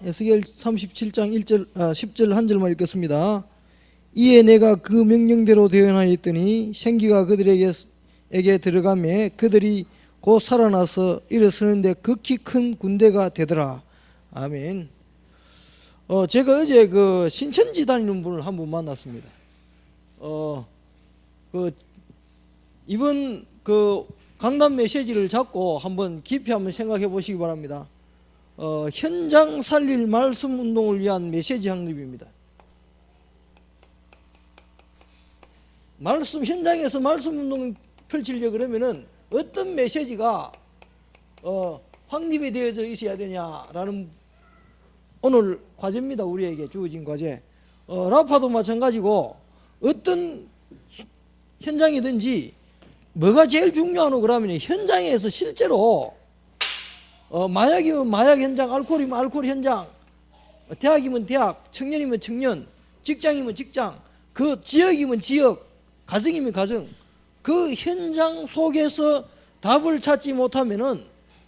에스겔 37장 10절 한 절만 읽겠습니다. 이에 내가 그 명령대로 대언하였더니 생기가 그들에게 들어가매 그들이 곧 살아나서 일어서는데 극히 큰 군대가 되더라. 아멘. 제가 어제 그 신천지 다니는 분을 한 분 만났습니다. 이번 강단 메시지를 잡고 한번 깊이 한번 생각해 보시기 바랍니다. 현장 살릴 말씀 운동을 위한 메시지 확립입니다. 현장에서 말씀 운동 펼치려 그러면은 어떤 메시지가 확립이 되어져 있어야 되냐라는 오늘 과제입니다. 우리에게 주어진 과제. 라파도 마찬가지고 어떤 현장이든지 뭐가 제일 중요하노 그러면 현장에서 실제로 마약이면 마약 현장, 알코올이면 알코올 현장, 대학이면 대학, 청년이면 청년, 직장이면 직장, 그 지역이면 지역, 가정이면 가정, 그 현장 속에서 답을 찾지 못하면은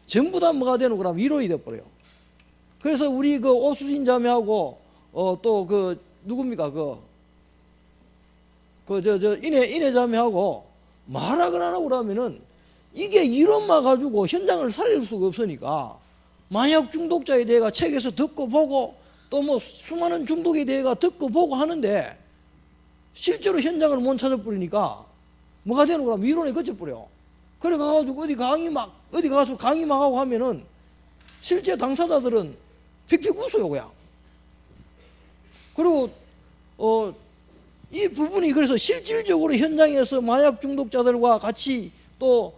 전부 다 뭐가 되는 거라면 위로이 돼버려요. 그래서 우리 그 오수진 자매하고 또 누굽니까 인해 자매하고 말하거나 안 하고 그러면은 이게 이론만 가지고 현장을 살릴 수가 없으니까 마약 중독자에 대해 책에서 듣고 보고 또 뭐 수많은 중독에 대해 듣고 보고 하는데 실제로 현장을 못 찾아버리니까 뭐가 되는 거라면 이론에 그쳐버려. 그래 가지고 어디 가서 강의 막 하고 하면은 실제 당사자들은 픽픽 웃어요 그냥. 그리고 이 부분이 그래서 실질적으로 현장에서 마약 중독자들과 같이 또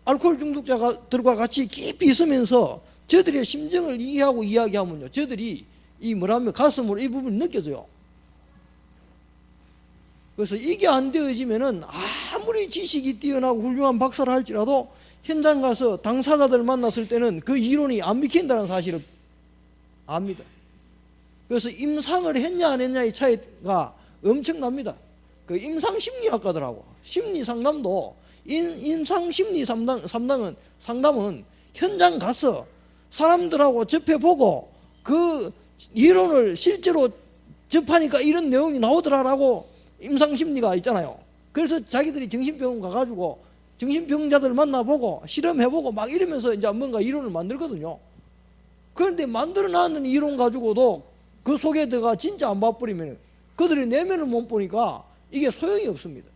알코올 중독자들과 같이 깊이 있으면서 저들의 심정을 이해하고 이야기하면요, 저들이 가슴으로 이 부분이 느껴져요. 그래서 이게 안 되어지면은 아무리 지식이 뛰어나고 훌륭한 박사를 할지라도 현장 가서 당사자들 만났을 때는 그 이론이 안 믿긴다는 사실을 압니다. 그래서 임상을 했냐 안 했냐의 차이가 엄청납니다. 그 임상심리학과들하고 심리상담도 임상심리 상담은 현장 가서 사람들하고 접해보고 그 이론을 실제로 접하니까 이런 내용이 나오더라라고 임상심리가 있잖아요. 그래서 자기들이 정신병원 가가지고 정신병자들 만나보고 실험해보고 막 이러면서 이제 뭔가 이론을 만들거든요. 그런데 만들어 놨는 이론 가지고도 그 속에 들어가 진짜 안 봐버리면 그들의 내면을 못 보니까 이게 소용이 없습니다.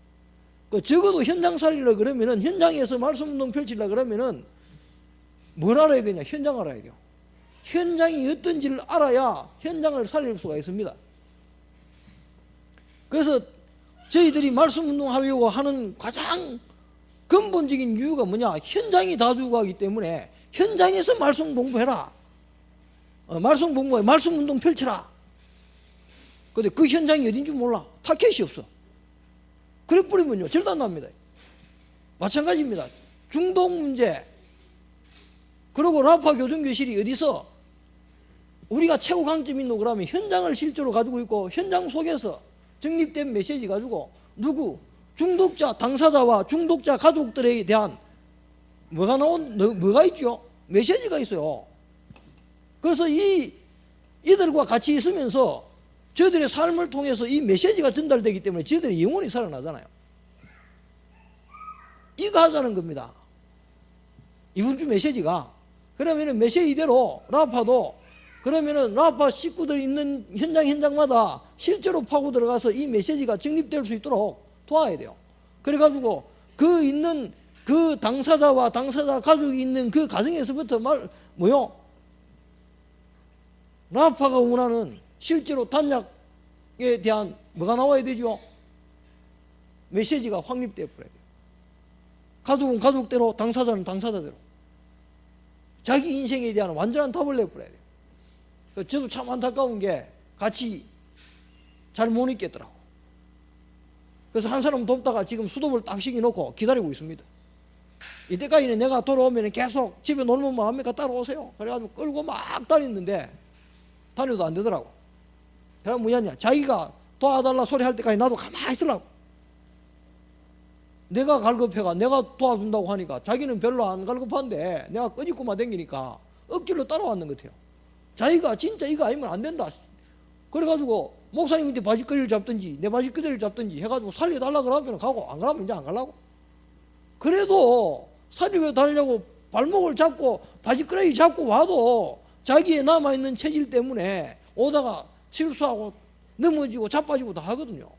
적어도 현장 살리려 그러면은 현장에서 말씀 운동 펼치려 그러면은 뭘 알아야 되냐? 현장 알아야 돼요. 현장이 어떤지를 알아야 현장을 살릴 수가 있습니다. 그래서 저희들이 말씀 운동하려고 하는 가장 근본적인 이유가 뭐냐? 현장이 다 주고 하기 때문에 현장에서 말씀 공부해라. 말씀 공부해, 말씀 운동 펼쳐라. 근데 그 현장이 어딘지 몰라. 타켓이 없어. 그래 버리면요 절도 안 납니다. 마찬가지입니다. 중독 문제. 그리고 라파 교정교실이 어디서 우리가 최고 강점이 있노 그러면 현장을 실제로 가지고 있고 현장 속에서 정립된 메시지 가지고 중독자 당사자와 중독자 가족들에 대한 뭐가 있죠? 메시지가 있어요. 그래서 이들과 같이 있으면서 저들의 삶을 통해서 이 메시지가 전달되기 때문에 저들의 영혼이 살아나잖아요. 이거 하자는 겁니다. 이번 주 메시지가. 그러면은 메시지대로 라파도 그러면은 라파 식구들 있는 현장마다 실제로 파고 들어가서 이 메시지가 정립될 수 있도록 도와야 돼요. 그래가지고 그 당사자와 당사자 가족이 있는 그 가정에서부터 라파가 원하는 실제로 단약에 대한 뭐가 나와야 되죠? 메시지가 확립되어 버려야 돼요. 가족은 가족대로, 당사자는 당사자대로. 자기 인생에 대한 완전한 답을 내버려야 돼요. 저도 참 안타까운 게 같이 잘 못 있겠더라고. 그래서 한 사람 돕다가 지금 수도를 딱 시켜놓고 기다리고 있습니다. 이때까지는 내가 돌아오면 계속 집에 놀면 뭐 합니까? 따라오세요. 그래가지고 끌고 막 다녔는데 다녀도 안 되더라고. 그럼 뭐냐냐? 자기가 도와달라 소리 할 때까지 나도 가만히 있으려고. 내가 갈급해가 내가 도와준다고 하니까 자기는 별로 안 갈급한데 내가 끄집고만 댕기니까 억지로 따라왔는 것 같아요. 자기가 진짜 이거 아니면 안 된다. 그래가지고 목사님한테 바짓거리를 잡든지 내 바짓거리를 잡든지 해가지고 살려달라 그러면 가고, 안 그러면 이제 안 가려고. 그래도 살려달라고 발목을 잡고 바짓거리 잡고 와도 자기의 남아있는 체질 때문에 오다가 실수하고 넘어지고 자빠지고 다 하거든요.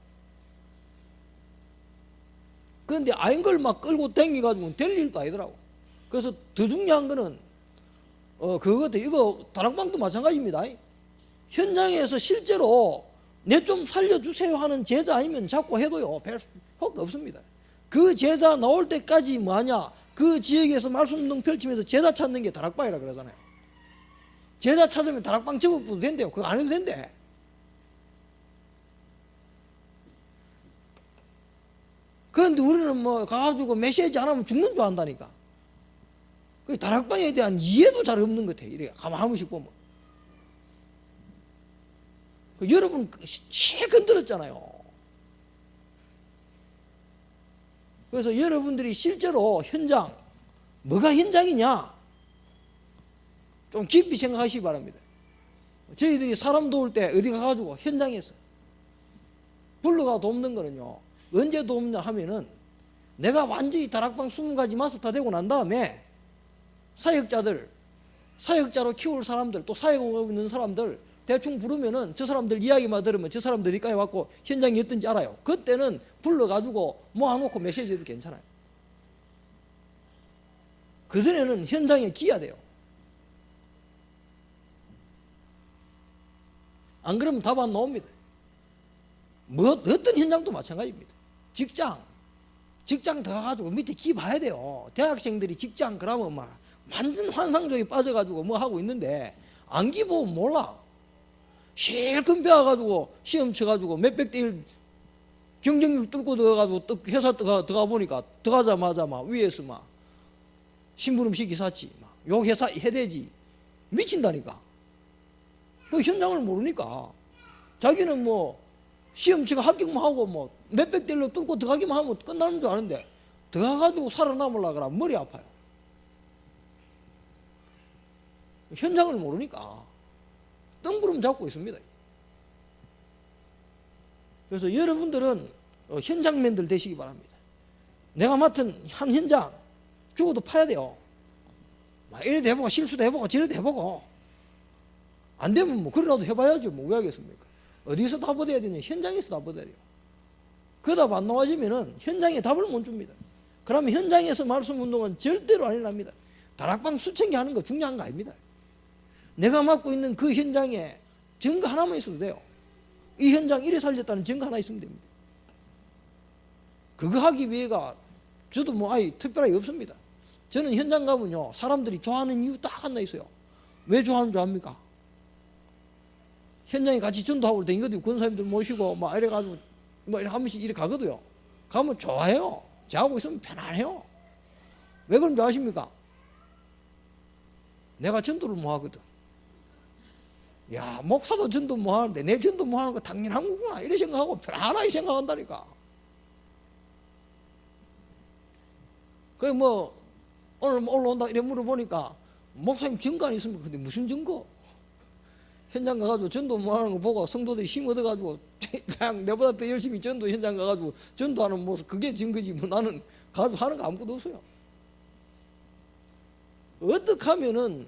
그런데 아닌 걸 막 끌고 댕기가지고 될 일도 아니더라고. 그래서 더 중요한 거는 그거 이거 다락방도 마찬가지입니다. 현장에서 실제로 내 좀 살려주세요 하는 제자 아니면 자꾸 해도요 별 효과 없습니다. 그 제자 나올 때까지 뭐하냐, 그 지역에서 말씀운동 펼치면서 제자 찾는 게 다락방이라 그러잖아요. 제자 찾으면 다락방 접어도 된대요. 그거 안 해도 된대. 그런데 우리는 뭐 가가지고 메시지 안 하면 죽는 줄 안다니까. 그 다락방에 대한 이해도 잘 없는 것 같아요. 이래 가만 한 번씩 보면. 여러분 실컷 들었잖아요. 그래서 여러분들이 실제로 현장, 뭐가 현장이냐 좀 깊이 생각하시기 바랍니다. 저희들이 사람 도울 때 어디 가가지고 현장에서 불러가 돕는 거는요, 언제 돕냐 하면은 내가 완전히 다락방 20가지 마스터 되고 난 다음에 사역자로 키울 사람들, 또 사역하고 있는 사람들 대충 부르면은 저 사람들 이야기만 들으면 저 사람들이 여기까지 왔고 현장이 어떤지 알아요. 그때는 불러가지고 모아놓고 메시지 해도 괜찮아요. 그전에는 현장에 기야 돼요. 안 그러면 답 안 나옵니다. 어떤 현장도 마찬가지입니다. 직장 들어가가지고 밑에 기 봐야 돼요. 대학생들이 직장 그러면 막 완전 환상적에 빠져가지고 뭐 하고 있는데 안 기 보면 몰라. 실컷 배워가지고 시험 쳐가지고 몇백 대 1 경쟁률 뚫고 들어가가지고 회사 들어가 보니까 들어가자마자 막 위에서 막 심부름 시키 샀지, 막 욕 회사 해대지, 미친다니까. 그 현장을 모르니까 자기는 뭐 시험 치고 합격만 하고 뭐 몇백 대 1로 뚫고 들어가기만 하면 끝나는 줄 아는데 들어가가지고 살아남으려고 그러면 머리 아파요. 현장을 모르니까 뜬구름 잡고 있습니다. 그래서 여러분들은 현장맨들 되시기 바랍니다. 내가 맡은 한 현장 죽어도 파야 돼요. 이래도 해보고 실수도 해보고 저래도 해보고 안 되면 뭐 그래라도 해봐야죠. 뭐 왜 하겠습니까? 어디서 답 얻어야 되냐? 현장에서 답 얻어야 돼요. 그 답 안 나와지면은 현장에 답을 못 줍니다. 그러면 현장에서 말씀 운동은 절대로 안 일어납니다. 다락방 수천 개 하는 거 중요한 거 아닙니다. 내가 맡고 있는 그 현장에 증거 하나만 있어도 돼요. 이 현장 이래 살렸다는 증거 하나 있으면 됩니다. 그거 하기 위해가 저도 뭐 특별하게 없습니다. 저는 현장 가면요 사람들이 좋아하는 이유 딱 하나 있어요. 왜 좋아하는 줄 압니까? 현장에 같이 전도하고 다니거든요. 권사님들 모시고 막 이래가지고 뭐 이래 한 번씩 이래 가거든요. 가면 좋아해요. 저하고 있으면 편안해요. 왜 그런 줄 아십니까? 내가 전도를 뭐 하거든. 야, 목사도 전도 뭐 하는데 내 전도 뭐 하는 거 당연한 거구나 이래 생각하고 편안하게 생각한다니까. 그래 뭐 오늘 올라온다 이래 물어보니까 목사님 증거 안 있습니까? 근데 무슨 증거? 현장 가가지고 전도 뭐 하는 거 보고 성도들이 힘 얻어가지고 그냥 내보다 더 열심히 전도 현장 가가지고 전도하는 모습, 그게 증거지. 뭐 나는 가지고 하는 거 아무것도 없어요. 어떻게 하면은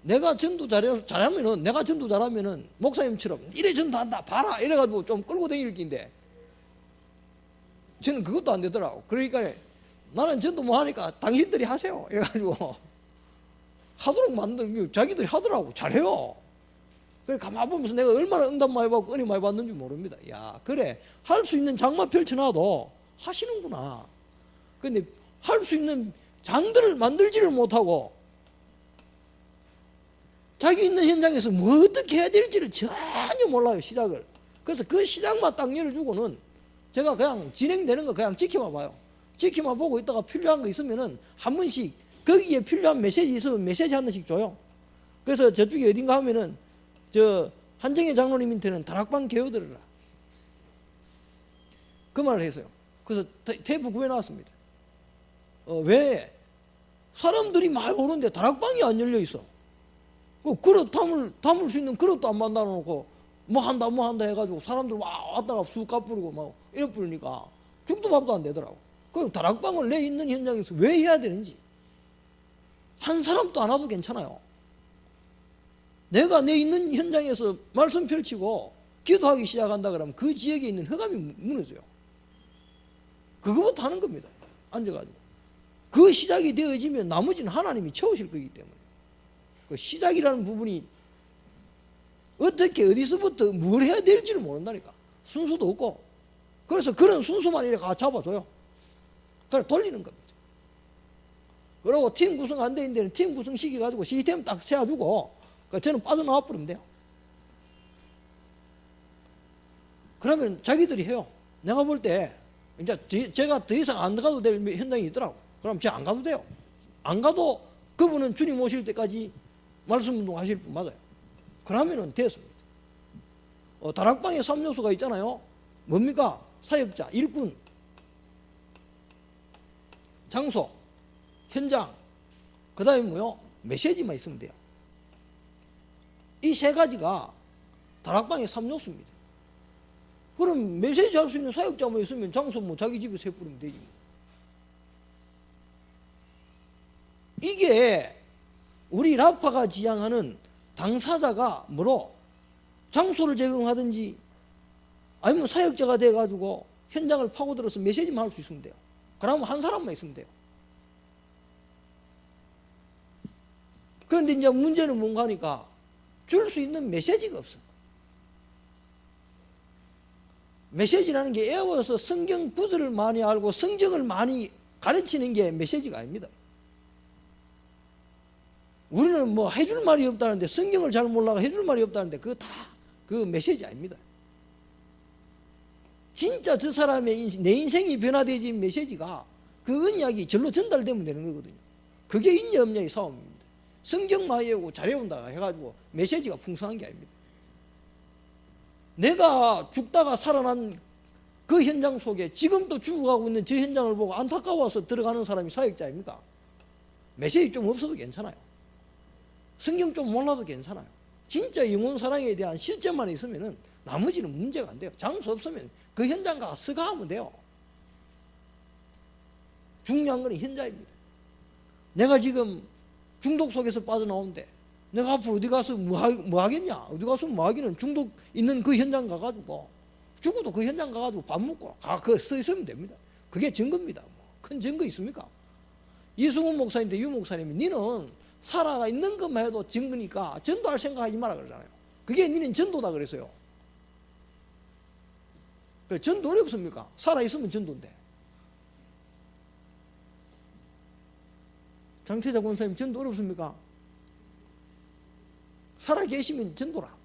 내가 전도 잘하면은, 내가 전도 잘하면은 목사님처럼 이래 전도한다 봐라 이래가지고 좀 끌고 다닐 긴데 저는 그것도 안 되더라고. 그러니까 나는 전도 뭐 하니까 당신들이 하세요 이래가지고 하도록 만든, 자기들이 하더라고. 잘해요. 그래 가만 보면서 내가 얼마나 응답 많이 받고 은혜 많이 받는지 모릅니다. 야, 그래 할 수 있는 장만 펼쳐놔도 하시는구나. 근데 할 수 있는 장들을 만들지를 못하고 자기 있는 현장에서 뭐 어떻게 해야 될지를 전혀 몰라요. 시작을. 그래서 그 시작만 딱 열어주고는 제가 그냥 진행되는 거 그냥 지켜만 봐요. 지켜만 보고 있다가 필요한 거 있으면은 한 번씩 거기에 필요한 메시지 있으면 메시지 한 번씩 줘요. 그래서 저쪽에 어딘가 하면은 저 한정혜 장로님한테는 다락방 개어들어라 그 말을 했어요. 그래서 테이프 구해놨습니다. 왜? 사람들이 많이 오는데 다락방이 안 열려 있어. 그 그릇 담을 수 있는 그릇도 안 만들어 놓고 뭐 한다 해가지고 사람들 왔다가 쑥 까뿌리고 막 이래 뿌리니까 죽도 밥도 안 되더라고. 그 다락방을 내 있는 현장에서 왜 해야 되는지 한 사람도 안 와도 괜찮아요. 내가 내 있는 현장에서 말씀 펼치고 기도하기 시작한다 그러면 그 지역에 있는 흑암이 무너져요. 그거부터 하는 겁니다. 앉아가지고 그 시작이 되어지면 나머지는 하나님이 채우실 거기 때문에 그 시작이라는 부분이 어떻게 어디서부터 뭘 해야 될지를 모른다니까. 순서도 없고. 그래서 그런 순서만 이렇게 잡아줘요. 그래 돌리는 겁니다. 그리고 팀 구성 안 돼 있는 데는 팀 구성 시켜가지고 시스템 딱 세워주고 저는 빠져나와 버리면 돼요. 그러면 자기들이 해요. 내가 볼 때 이제 제가 더 이상 안 가도 될 현장이 있더라고. 그럼 제가 안 가도 돼요. 안 가도 그분은 주님 오실 때까지 말씀 운동 하실 분 맞아요. 그러면은 됐습니다. 다락방에 3요소가 있잖아요. 뭡니까? 사역자, 일꾼, 장소, 현장, 그 다음에 뭐요? 메시지만 있으면 돼요. 이 세 가지가 다락방의 3요소입니다. 그럼 메시지 할 수 있는 사역자만 있으면 장소 뭐 자기 집에서 해버리면 되지. 이게 우리 라파가 지향하는 당사자가 뭐로 장소를 제공하든지 아니면 사역자가 돼가지고 현장을 파고들어서 메시지만 할 수 있으면 돼요. 그러면 한 사람만 있으면 돼요. 그런데 이제 문제는 뭔가 하니까 줄 수 있는 메시지가 없어. 메시지라는 게 애워서 성경 구절을 많이 알고 성경을 많이 가르치는 게 메시지가 아닙니다. 우리는 뭐 해줄 말이 없다는데 성경을 잘 몰라가 해줄 말이 없다는데 그거 다 그 메시지 아닙니다. 진짜 저 사람의 내 인생이 변화되지 메시지가 그 언약이 절로 전달되면 되는 거거든요. 그게 있냐 없냐의 싸움입니다. 성경 많이 외우고 잘 외운다 해가지고 메시지가 풍성한 게 아닙니다. 내가 죽다가 살아난 그 현장 속에 지금도 죽어가고 있는 저 현장을 보고 안타까워서 들어가는 사람이 사역자 아닙니까? 메시지 좀 없어도 괜찮아요. 성경 좀 몰라도 괜찮아요. 진짜 영혼 사랑에 대한 실제만 있으면 나머지는 문제가 안 돼요. 장소 없으면 그 현장 가서 서가하면 돼요. 중요한 건 현장입니다. 내가 지금 중독 속에서 빠져나오는데 내가 앞으로 어디 가서 뭐 하겠냐? 어디 가서 뭐 하기는 중독 있는 그 현장 가가지고 죽어도 그 현장 가가지고 밥 먹고 그 서 있으면 됩니다. 그게 증거입니다. 큰 증거 있습니까? 이승훈 목사님인데 유 목사님이 니는 살아 있는 것만 해도 증거니까 전도할 생각하지 마라 그러잖아요. 그게 니는 전도다 그랬어요. 전도 어렵습니까? 살아 있으면 전도인데. 장태자 권사님 전도 어렵습니까? 살아 계시면 전도라.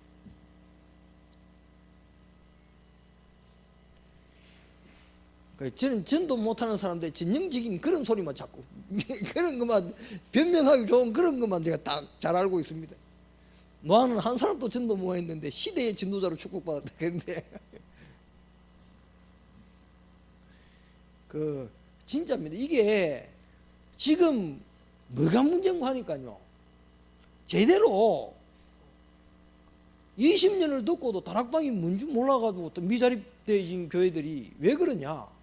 저는 전도 못하는 사람들 전형적인 그런 소리만 자꾸 그런 것만 변명하기 좋은 그런 것만 제가 딱 잘 알고 있습니다. 너는 한 사람도 전도 못 했는데 시대의 전도자로 축복받았다 그랬는데 진짜입니다. 이게 지금 뭐가 문제인가 하니까요. 제대로 20년을 듣고도 다락방이 뭔지 몰라가지고 또 미자립되어진 교회들이 왜 그러냐.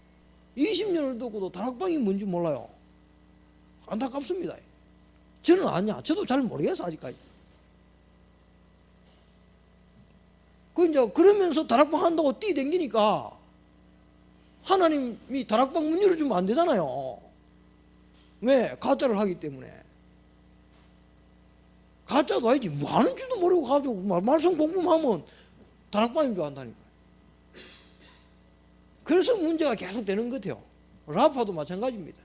20년을 듣고도 다락방이 뭔지 몰라요. 안타깝습니다. 저는 아니야. 저도 잘 모르겠어 아직까지. 이제 그러면서 다락방 한다고 뛰댕기니까 하나님이 다락방 문 열어주면 안 되잖아요. 왜? 가짜를 하기 때문에. 가짜도 아니지. 뭐 하는 줄도 모르고 가지고 말씀 공부하면 다락방인 줄 안다니까. 그래서 문제가 계속 되는 것 같아요. 라파도 마찬가지입니다.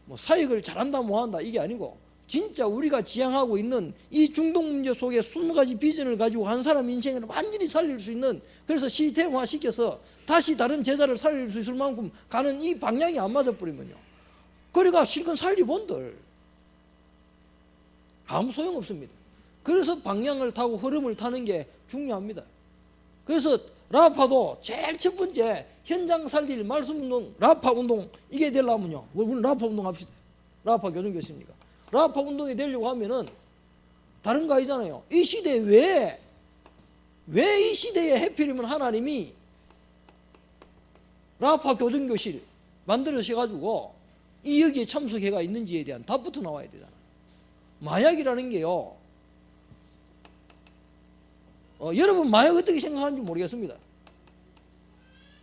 뭐 사역을 잘한다 뭐한다 이게 아니고 진짜 우리가 지향하고 있는 이 중독 문제 속에 20가지 비전을 가지고 한 사람 인생을 완전히 살릴 수 있는, 그래서 시스템화 시켜서 다시 다른 제자를 살릴 수 있을 만큼 가는 이 방향이 안 맞아버리면요, 그래가 실컷 살리본들 아무 소용없습니다. 그래서 방향을 타고 흐름을 타는 게 중요합니다. 그래서 라파도 제일 첫 번째 현장 살릴 말씀 운동, 라파 운동 이게 되려면요, 우리는 라파 운동 합시다. 라파 교정 교수입니까? 라파 운동이 되려고 하면은 다른 거 아니잖아요. 이 시대에 왜 이 시대에 해필이면 하나님이 라파 교정교실 만들어셔가지고 이 여기에 참석해가 있는지에 대한 답부터 나와야 되잖아요. 마약이라는 게요, 여러분 마약 어떻게 생각하는지 모르겠습니다.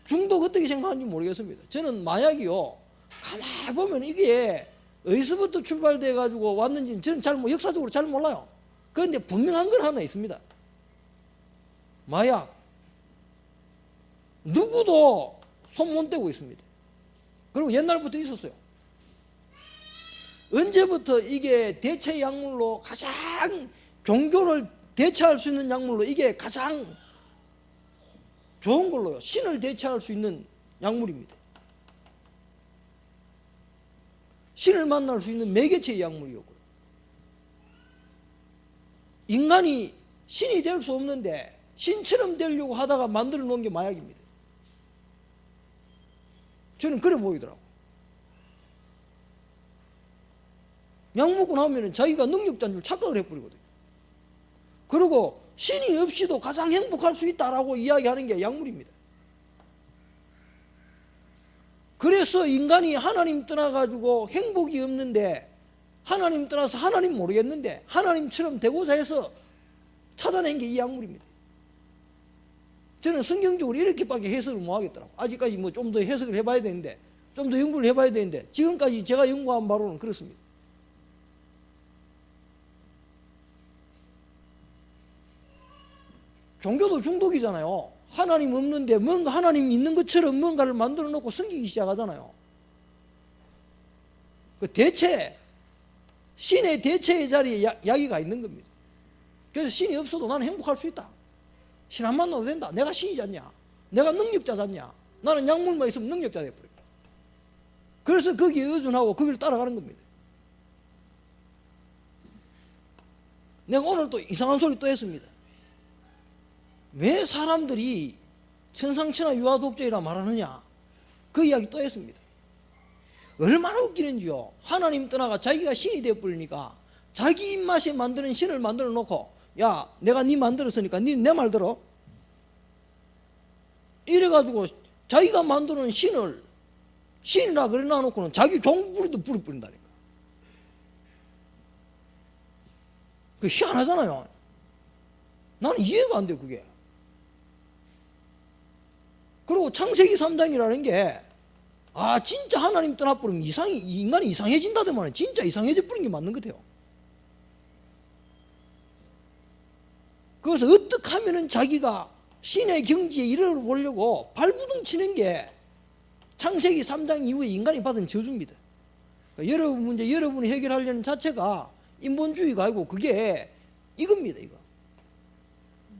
중독 어떻게 생각하는지 모르겠습니다. 저는 마약이요, 가만히 보면 이게 어디서부터 출발돼 가지고 왔는지는 저는 역사적으로 잘 몰라요. 그런데 분명한 건 하나 있습니다. 마약 누구도 손 못 대고 있습니다. 그리고 옛날부터 있었어요. 언제부터 이게 대체 약물로 가장 종교를 대체할 수 있는 약물로, 이게 가장 좋은 걸로요, 신을 대체할 수 있는 약물입니다. 신을 만날 수 있는 매개체의 약물이었고요. 인간이 신이 될 수 없는데 신처럼 되려고 하다가 만들어 놓은 게 마약입니다. 저는 그래 보이더라고요. 약 먹고 나면 자기가 능력자인 줄 착각을 해버리거든요. 그리고 신이 없이도 가장 행복할 수 있다라고 이야기하는 게 약물입니다. 그래서 인간이 하나님 떠나가지고 행복이 없는데, 하나님 떠나서 하나님 모르겠는데 하나님처럼 되고자 해서 찾아낸 게 이 약물입니다. 저는 성경적으로 이렇게밖에 해석을 못 하겠더라고요. 아직까지 뭐 좀 더 해석을 해봐야 되는데, 좀 더 연구를 해봐야 되는데, 지금까지 제가 연구한 바로는 그렇습니다. 종교도 중독이잖아요. 하나님 없는데 뭔가 하나님 있는 것처럼 뭔가를 만들어 놓고 섬기기 시작하잖아요. 그 대체, 신의 대체의 자리에 야기가 있는 겁니다. 그래서 신이 없어도 나는 행복할 수 있다. 신 안 만나도 된다. 내가 신이지 않냐? 내가 능력자지 않냐? 나는 약물만 있으면 능력자 돼버려. 그래서 거기에 의존하고 거기를 따라가는 겁니다. 내가 오늘 또 이상한 소리 또 했습니다. 왜 사람들이 천상천하 유아독자이라 말하느냐? 그 이야기 또 했습니다. 얼마나 웃기는지요. 하나님 떠나가 자기가 신이 되어버리니까 자기 입맛에 만드는 신을 만들어 놓고, 야, 내가 네 만들었으니까 네 내 말 들어. 이래가지고 자기가 만드는 신을 신이라 그래 놔놓고는 자기 종부리도 부려버린다니까. 그 희한하잖아요. 나는 이해가 안 돼, 그게. 그리고 창세기 3장이라는 게, 진짜 하나님 떠나버리면 인간이 이상해진다더만 진짜 이상해져 버린 게 맞는 것 같아요. 그래서 어떻게 하면은 자기가 신의 경지에 이르러보려고 발부둥 치는 게 창세기 3장 이후에 인간이 받은 저주입니다. 그러니까 여러분 문제 여러분이 해결하려는 자체가 인본주의가 아니고 그게 이겁니다. 이거.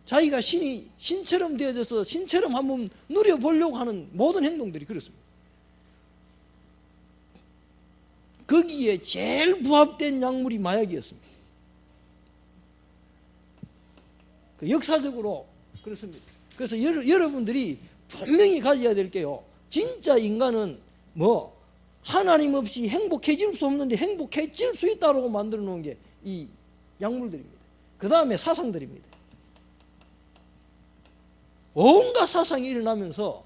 자기가 신처럼 되어져서 신처럼 한번 누려보려고 하는 모든 행동들이 그렇습니다. 거기에 제일 부합된 약물이 마약이었습니다. 역사적으로 그렇습니다. 그래서 여러분들이 분명히 가져야 될 게요, 진짜 인간은 하나님 없이 행복해질 수 없는데 행복해질 수 있다고 만들어 놓은 게 이 약물들입니다. 그 다음에 사상들입니다. 온갖 사상이 일어나면서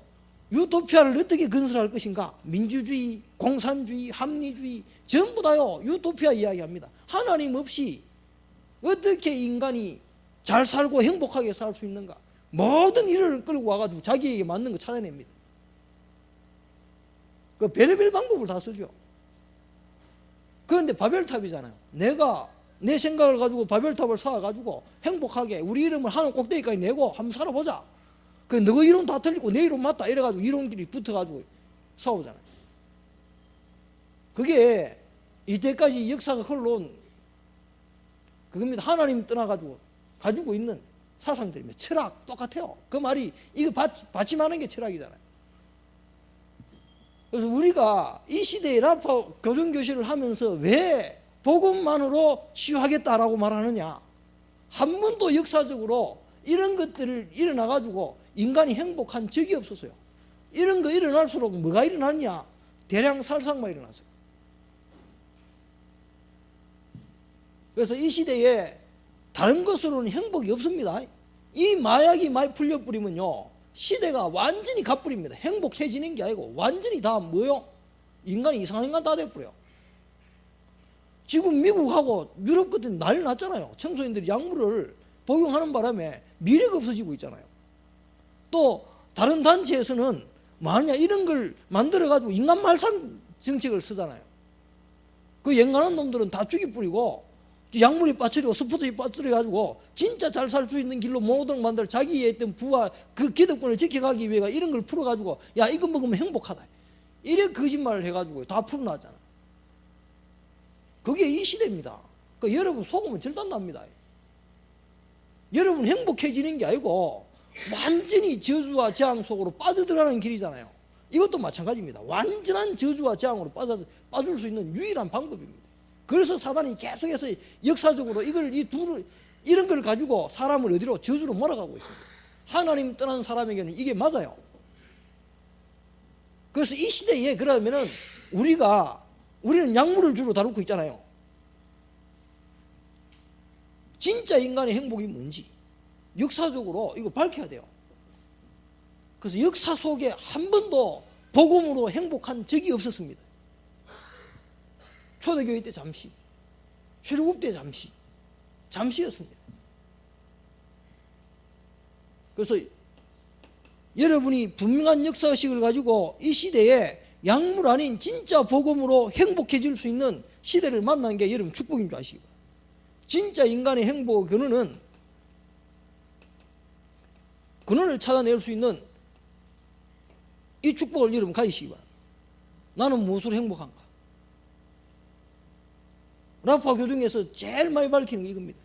유토피아를 어떻게 건설할 것인가, 민주주의, 공산주의, 합리주의 전부 다요 유토피아 이야기합니다. 하나님 없이 어떻게 인간이 잘 살고 행복하게 살 수 있는가, 모든 일을 끌고 와가지고 자기에게 맞는 거 찾아냅니다. 그 별의별 방법을 다 쓰죠. 그런데 바벨탑이잖아요. 내가 내 생각을 가지고 바벨탑을 쌓아가지고 행복하게 우리 이름을 하늘 꼭대기까지 내고 한번 살아보자. 그 너 이론 다 틀리고 내 이론 맞다 이래가지고 이론끼리 붙어가지고 싸우잖아요. 그게 이때까지 역사가 흘러온 그겁니다. 하나님 떠나가지고 가지고 있는 사상들입니다. 철학 똑같아요. 그 말이 이거 받침하는 게 철학이잖아요. 그래서 우리가 이 시대에 라파 교정교실을 하면서 왜 복음만으로 치유하겠다라고 말하느냐, 한 번도 역사적으로 이런 것들을 일어나가지고 인간이 행복한 적이 없었어요. 이런 거 일어날수록 뭐가 일어났냐, 대량 살상만 일어났어요. 그래서 이 시대에 다른 것으로는 행복이 없습니다. 이 마약이 많이 풀려버리면요, 시대가 완전히 가버립니다. 행복해지는 게 아니고 완전히 다 뭐요? 인간이 이상한 인간 다 돼버려요. 지금 미국하고 유럽 같은 난리 났잖아요. 청소년들이 약물을 복용하는 바람에 미래가 없어지고 있잖아요. 또 다른 단체에서는 만약 이런 걸 만들어가지고 인간 말살 정책을 쓰잖아요. 그 연간한 놈들은 다 죽이뿌리고 약물이 빠뜨리고 스포츠에 빠뜨려가지고 진짜 잘 살 수 있는 길로 모든 만들 자기의 어떤 부와 그 기득권을 지켜가기 위해 이런 걸 풀어가지고 야 이거 먹으면 행복하다 이래 거짓말을 해가지고 다 풀어놨잖아. 그게 이 시대입니다. 그러니까 여러분 속으면 절대 안 납니다. 여러분 행복해지는 게 아니고 완전히 저주와 재앙 속으로 빠져들어가는 길이잖아요. 이것도 마찬가지입니다. 완전한 저주와 재앙으로 빠질 수 있는 유일한 방법입니다. 그래서 사단이 계속해서 역사적으로 이런 걸 가지고 사람을 어디로 저주로 몰아가고 있습니다. 하나님 떠난 사람에게는 이게 맞아요. 그래서 이 시대에 그러면은 우리는 약물을 주로 다루고 있잖아요. 진짜 인간의 행복이 뭔지 역사적으로 이거 밝혀야 돼요. 그래서 역사 속에 한 번도 복음으로 행복한 적이 없었습니다. 초대교회 때 잠시, 출애굽 때 잠시였습니다. 그래서 여러분이 분명한 역사의식을 가지고 이 시대에 약물 아닌 진짜 복음으로 행복해질 수 있는 시대를 만난 게 여러분 축복인 줄 아시기 바랍니다. 진짜 인간의 행복 근원을 찾아낼 수 있는 이 축복을 여러분 가지시기 바랍니다. 나는 무엇으로 행복한가? 라파 교중에서 제일 많이 밝히는 게 이겁니다.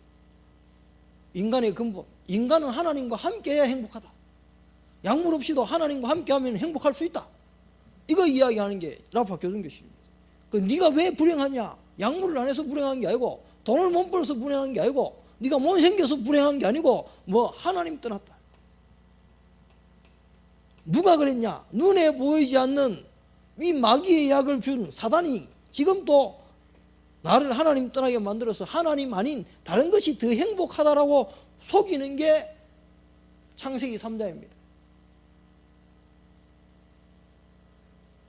인간의 근본, 인간은 하나님과 함께해야 행복하다. 약물 없이도 하나님과 함께하면 행복할 수 있다. 이거 이야기하는 게 라파 교중교실입니다. 네가 왜 불행하냐? 약물을 안 해서 불행한 게 아니고 돈을 못 벌어서 불행한 게 아니고 네가 못 생겨서 불행한 게 아니고 하나님 떠났다. 누가 그랬냐? 눈에 보이지 않는 이 마귀의 약을 준 사단이 지금 또 나를 하나님 떠나게 만들어서 하나님 아닌 다른 것이 더 행복하다라고 속이는 게 창세기 3장입니다.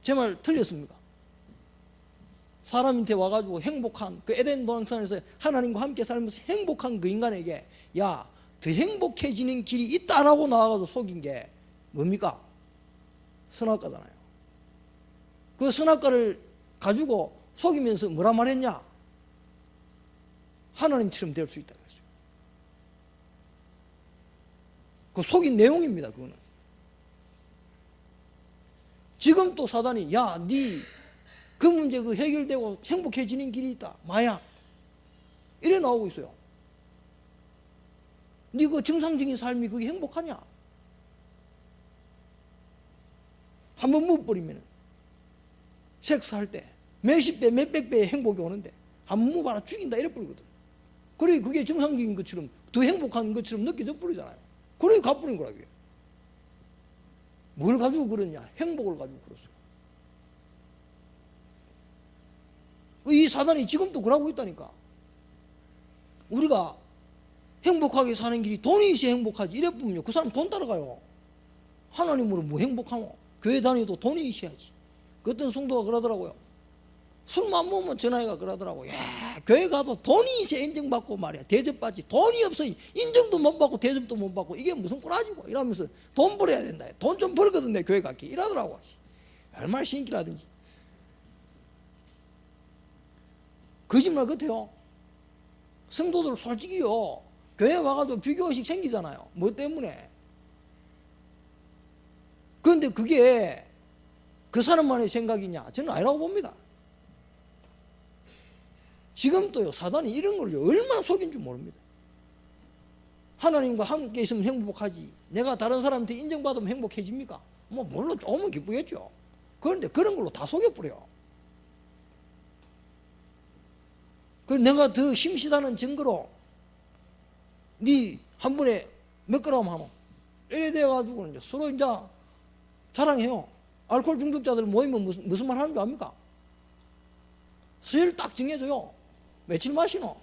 제 말 틀렸습니까? 사람한테 와가지고 행복한 그 에덴 동산에서 하나님과 함께 살면서 행복한 그 인간에게 야, 더 행복해지는 길이 있다라고 나와가지고 속인 게 뭡니까? 선악과잖아요. 그 선악과를 가지고 속이면서 뭐라 말했냐? 하나님처럼 될 수 있다 그랬어요. 그 속인 내용입니다. 그거는. 지금 또 사단이 야, 그 문제 해결되고 행복해지는 길이 있다. 마야. 이래 나오고 있어요. 네 그 정상적인 삶이 그게 행복하냐? 한번 묻어버리면 섹스할 때 몇십 배, 몇백 배의 행복이 오는데 한번 묻어봐라 죽인다 이래 버리거든. 그래 그게 정상적인 것처럼 더 행복한 것처럼 느껴져 버리잖아요. 그래 가버린 거라고요. 뭘 가지고 그러냐? 행복을 가지고 그랬어요. 이 사단이 지금도 그러고 있다니까. 우리가 행복하게 사는 길이 돈이 있어야 행복하지 이래 보면요 그 사람 돈 따라가요. 하나님으로 뭐 행복하노? 교회 다니도 돈이 있어야지. 그 어떤 성도가 그러더라고요. 술만 먹으면 전화해가 그러더라고요. 야, 교회 가도 돈이 있어야 인정받고 말이야. 대접받지. 돈이 없어 인정도 못 받고 대접도 못 받고 이게 무슨 꼬라지고 이러면서 돈 벌어야 된다. 돈 좀 벌거든 내 교회 갈게 이러더라고. 얼마나 신기하든지. 거짓말 같아요. 성도들 솔직히요 교회 와가지고 비교의식 생기잖아요. 뭐 때문에? 그런데 그게 그 사람만의 생각이냐? 저는 아니라고 봅니다. 지금 또요 사단이 이런 걸요 얼마나 속인 줄 모릅니다. 하나님과 함께 있으면 행복하지 내가 다른 사람한테 인정받으면 행복해집니까? 뭐 물론 조금은 기쁘겠죠. 그런데 그런 걸로 다 속여버려. 그래서 내가 더 힘시다는 증거로 네 한 번에 몇 그램 하노? 이래 돼가지고 이제 서로 이제 자랑해요. 알코올 중독자들 모이면 무슨 말 하는 줄 압니까? 수요일 딱 정해줘요. 며칠 마시노?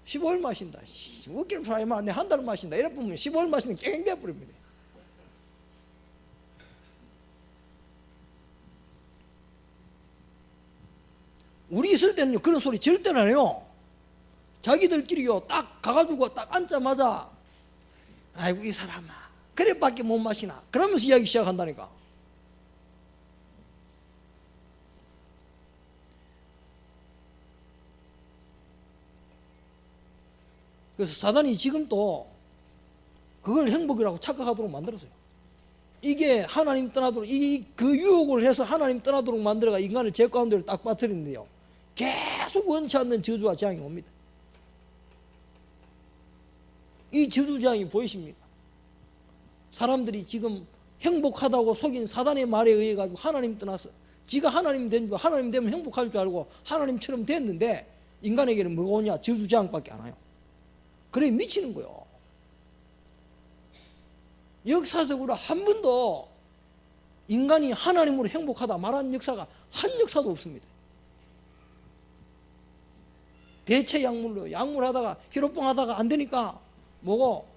15일 마신다. 웃기는 사람이 한 달 마신다. 이래 보면 15일 마시는 깽돼 버립니다. 우리 있을 때는요 그런 소리 절대로 안 해요. 자기들끼리요 딱 가가지고 딱 앉자마자 아이고 이 사람아 그래밖에 못 마시나 그러면서 이야기 시작한다니까. 그래서 사단이 지금도 그걸 행복이라고 착각하도록 만들었어요. 이게 하나님 떠나도록 그 유혹을 해서 하나님 떠나도록 만들어가 인간을 죄 가운데로 딱 빠뜨리는데요 계속 원치 않는 저주와 재앙이 옵니다. 이 저주 재앙이 보이십니까? 사람들이 지금 행복하다고 속인 사단의 말에 의해 가지고 하나님 떠나서 지가 하나님 된 줄 하나님 되면 행복할 줄 알고 하나님처럼 됐는데 인간에게는 뭐가 오냐? 저주 재앙밖에 안 와요. 그래 미치는 거예요. 역사적으로 한 번도 인간이 하나님으로 행복하다 말한 역사가 한 역사도 없습니다. 대체 약물로 약물하다가 히로뽕 하다가 안 되니까 뭐고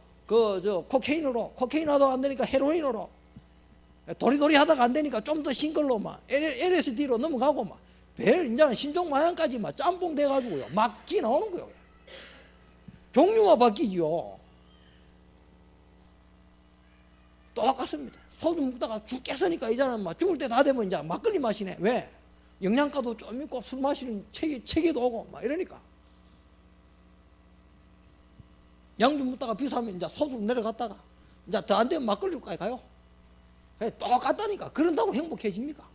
코케인 하다가 안 되니까 헤로인으로 도리도리 하다가 안 되니까 좀 더 신 걸로 막 LSD로 넘어가고 막 이제는 신종 마약까지 막 짬뽕 돼가지고요 막 기 나오는 거예요. 종류가 바뀌지요. 똑같습니다. 소주 먹다가 죽겠으니까 이제는 막 죽을 때 다 되면 이제 막걸리 마시네. 왜? 영양가도 좀 있고 술 마시는 체계도 오고 막 이러니까. 양주 먹다가 비싸면 이제 소주로 내려갔다가 이제 더 안 되면 막걸리로까지 가요. 똑같다니까. 그런다고 행복해집니까?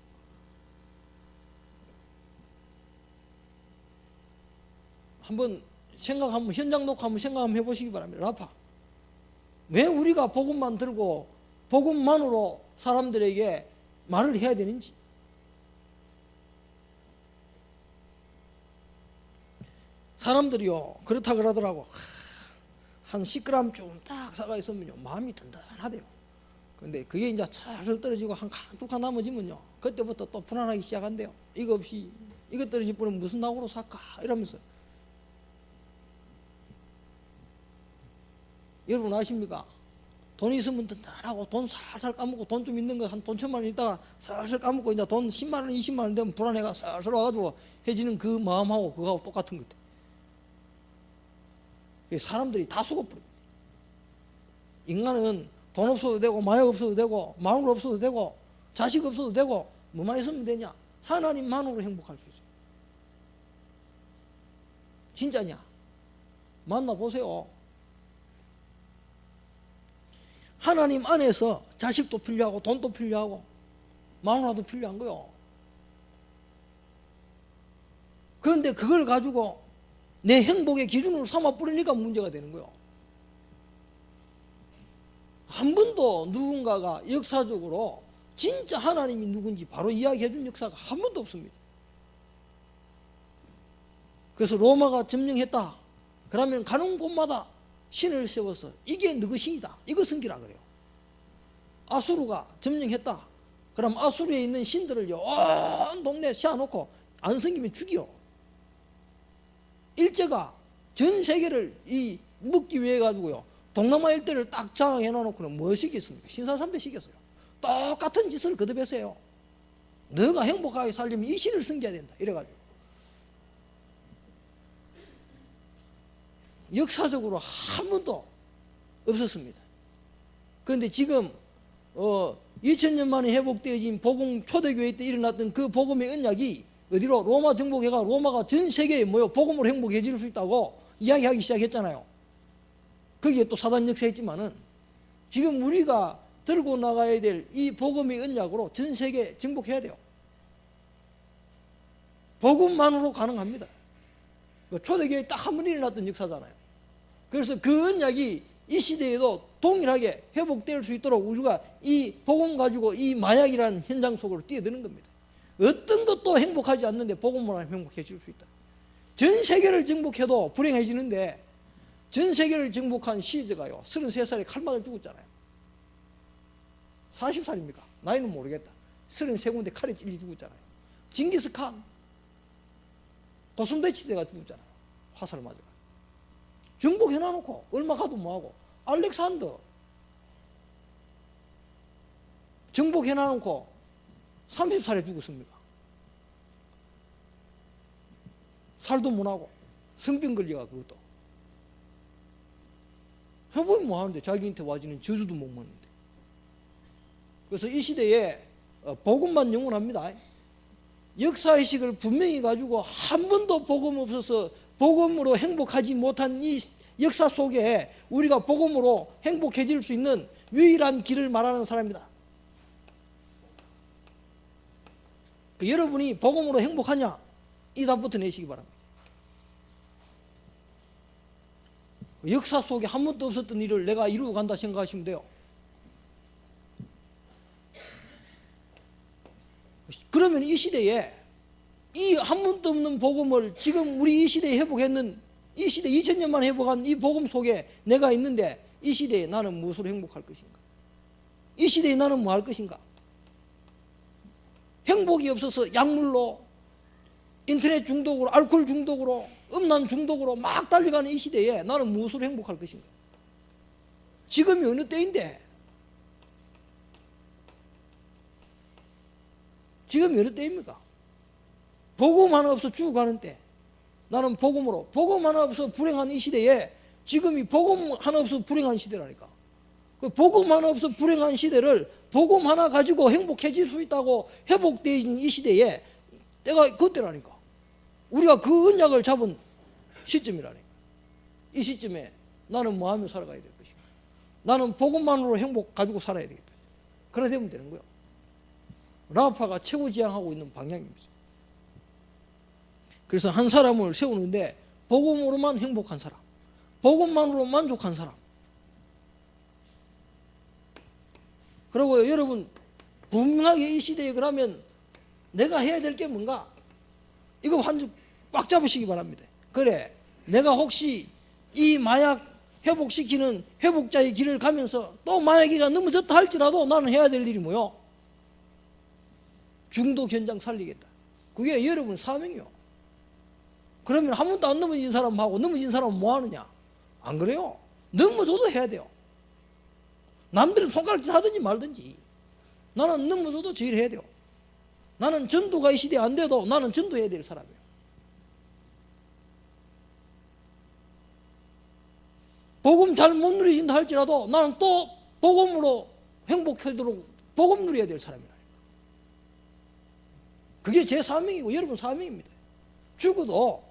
한번 현장 녹화 한번 생각 한번 해보시기 바랍니다. 라파. 왜 우리가 복음만 들고 복음만으로 사람들에게 말을 해야 되는지. 사람들이요 그렇다 그러더라고. 한 10g쯤 딱 사가 있으면요 마음이 든든하대요. 근데 그게 이제 슬슬 떨어지고 한 칸 두 칸 남아지면요 그때부터 또 불안하기 시작한대요. 이거 없이 이거 떨어질 뿐은 무슨 낙으로 살까 이러면서. 여러분 아십니까? 돈 있으면 든든하고 돈 살살 까먹고 돈 좀 있는 거 한 돈 1,000만 원 있다가 살살 까먹고 이제 돈 10만 원 20만 원 되면 불안해가 살살 와가지고 해지는 그 마음하고 그거하고 똑같은 것 같아요. 사람들이 다 속아버립니다. 인간은 돈 없어도 되고 마약 없어도 되고 마음 없어도 되고 자식 없어도 되고 뭐만 있으면 되냐? 하나님만으로 행복할 수 있어요. 진짜냐? 만나보세요. 하나님 안에서 자식도 필요하고 돈도 필요하고 마누라도 필요한 거요. 그런데 그걸 가지고 내 행복의 기준으로 삼아 버리니까 문제가 되는 거예요. 한 번도 누군가가 역사적으로 진짜 하나님이 누군지 바로 이야기해 준 역사가 한 번도 없습니다. 그래서 로마가 점령했다. 그러면 가는 곳마다 신을 세워서 이게 너희 신이다. 이거 섬기라 그래요. 아수르가 점령했다. 그럼 아수르에 있는 신들을요 온 동네에 세워놓고 안 섬기면 죽여. 일제가 전 세계를 먹기 위해 가지고요 동남아 일대를 딱 장악해 놓고는 뭐 시켰습니까? 신사삼배 시켰어요. 똑같은 짓을 거듭했어요. 너가 행복하게 살려면 이 신을 섬겨야 된다. 이래가지고 역사적으로 한 번도 없었습니다. 그런데 지금 2000년 만에 회복되어진 복음 초대교회 때 일어났던 그 복음의 언약이 어디로 로마 정복해가 로마가 전 세계에 복음으로 행복해질 수 있다고 이야기하기 시작했잖아요. 거기에 또 사단 역사했지만은 지금 우리가 들고 나가야 될 이 복음의 언약으로 전 세계 정복해야 돼요. 복음만으로 가능합니다. 초대교회에 딱 한 번 일어났던 역사잖아요. 그래서 그 언약이 이 시대에도 동일하게 회복될 수 있도록 우리가 이 복음 가지고 이 마약이라는 현장 속으로 뛰어드는 겁니다. 어떤 것도 행복하지 않는데 복음으로 행복해질 수 있다. 전 세계를 정복해도 불행해지는데 전 세계를 정복한 시저가요 33살에 칼 맞아 죽었잖아요. 40살입니까? 나이는 모르겠다. 33군데 칼에 찔려 죽었잖아요. 징기스칸 고슴도치대가 죽었잖아요. 화살 맞아가. 정복해놔놓고 얼마 가도 뭐하고. 알렉산더 정복해놔놓고 30살에 죽었습니다. 살도 못하고 성병 걸려가 그것도. 해보면 뭐하는데 자기한테 와지는 저주도 못 먹는데. 그래서 이 시대에 복음만 영원합니다. 역사의식을 분명히 가지고 한 번도 복음 없어서 복음으로 행복하지 못한 이 역사 속에 우리가 복음으로 행복해질 수 있는 유일한 길을 말하는 사람이다. 여러분이 복음으로 행복하냐? 이 답부터 내시기 바랍니다. 역사 속에 한 번도 없었던 일을 내가 이루어 간다 생각하시면 돼요. 그러면 이 시대에 이 한 번도 없는 복음을 지금 우리 이 시대에 회복했는, 이 시대 2000년만 회복한 이 복음 속에 내가 있는데 이 시대에 나는 무엇으로 행복할 것인가? 이 시대에 나는 뭐 할 것인가? 행복이 없어서 약물로, 인터넷 중독으로, 알코올 중독으로, 음란 중독으로 막 달려가는 이 시대에 나는 무엇으로 행복할 것인가? 지금이 어느 때인데? 지금이 어느 때입니까? 복음 하나 없어 죽어가는 때. 나는 복음으로, 복음 하나 없어 불행한 이 시대에 지금이 복음 하나 없어 불행한 시대라니까. 그 복음 하나 없어 불행한 시대를 복음 하나 가지고 행복해질 수 있다고 회복되어진 이 시대에 내가 그때라니까. 우리가 그 언약을 잡은 시점이라니까. 이 시점에 나는 뭐 하며 살아가야 될 것인가? 나는 복음만으로 행복 가지고 살아야 되겠다. 그래 되면 되는 거예요. 라파가 최고 지향하고 있는 방향입니다. 그래서 한 사람을 세우는데 복음으로만 행복한 사람, 복음만으로 만족한 사람. 그리고 여러분 분명하게 이 시대에 그러면 내가 해야 될 게 뭔가? 이거 완전 꽉 잡으시기 바랍니다. 그래, 내가 혹시 이 마약 회복시키는 회복자의 길을 가면서 또 마약이가 넘어졌다 할지라도 나는 해야 될 일이 뭐요? 중독 현장 살리겠다. 그게 여러분 사명이요. 그러면 한 번도 안 넘어진 사람하고 넘어진 사람은 뭐 하느냐? 안 그래요? 넘어져도 해야 돼요. 남들은 손가락질 하든지 말든지 나는 넘어져도 저 일 해야 돼요. 나는 전도가 이 시대에 안 돼도 나는 전도해야 될 사람이에요. 복음 잘 못 누리신다 할지라도 나는 또 복음으로 행복하도록 복음 누려야 될 사람이라니까. 그게 제 사명이고 여러분 사명입니다. 죽어도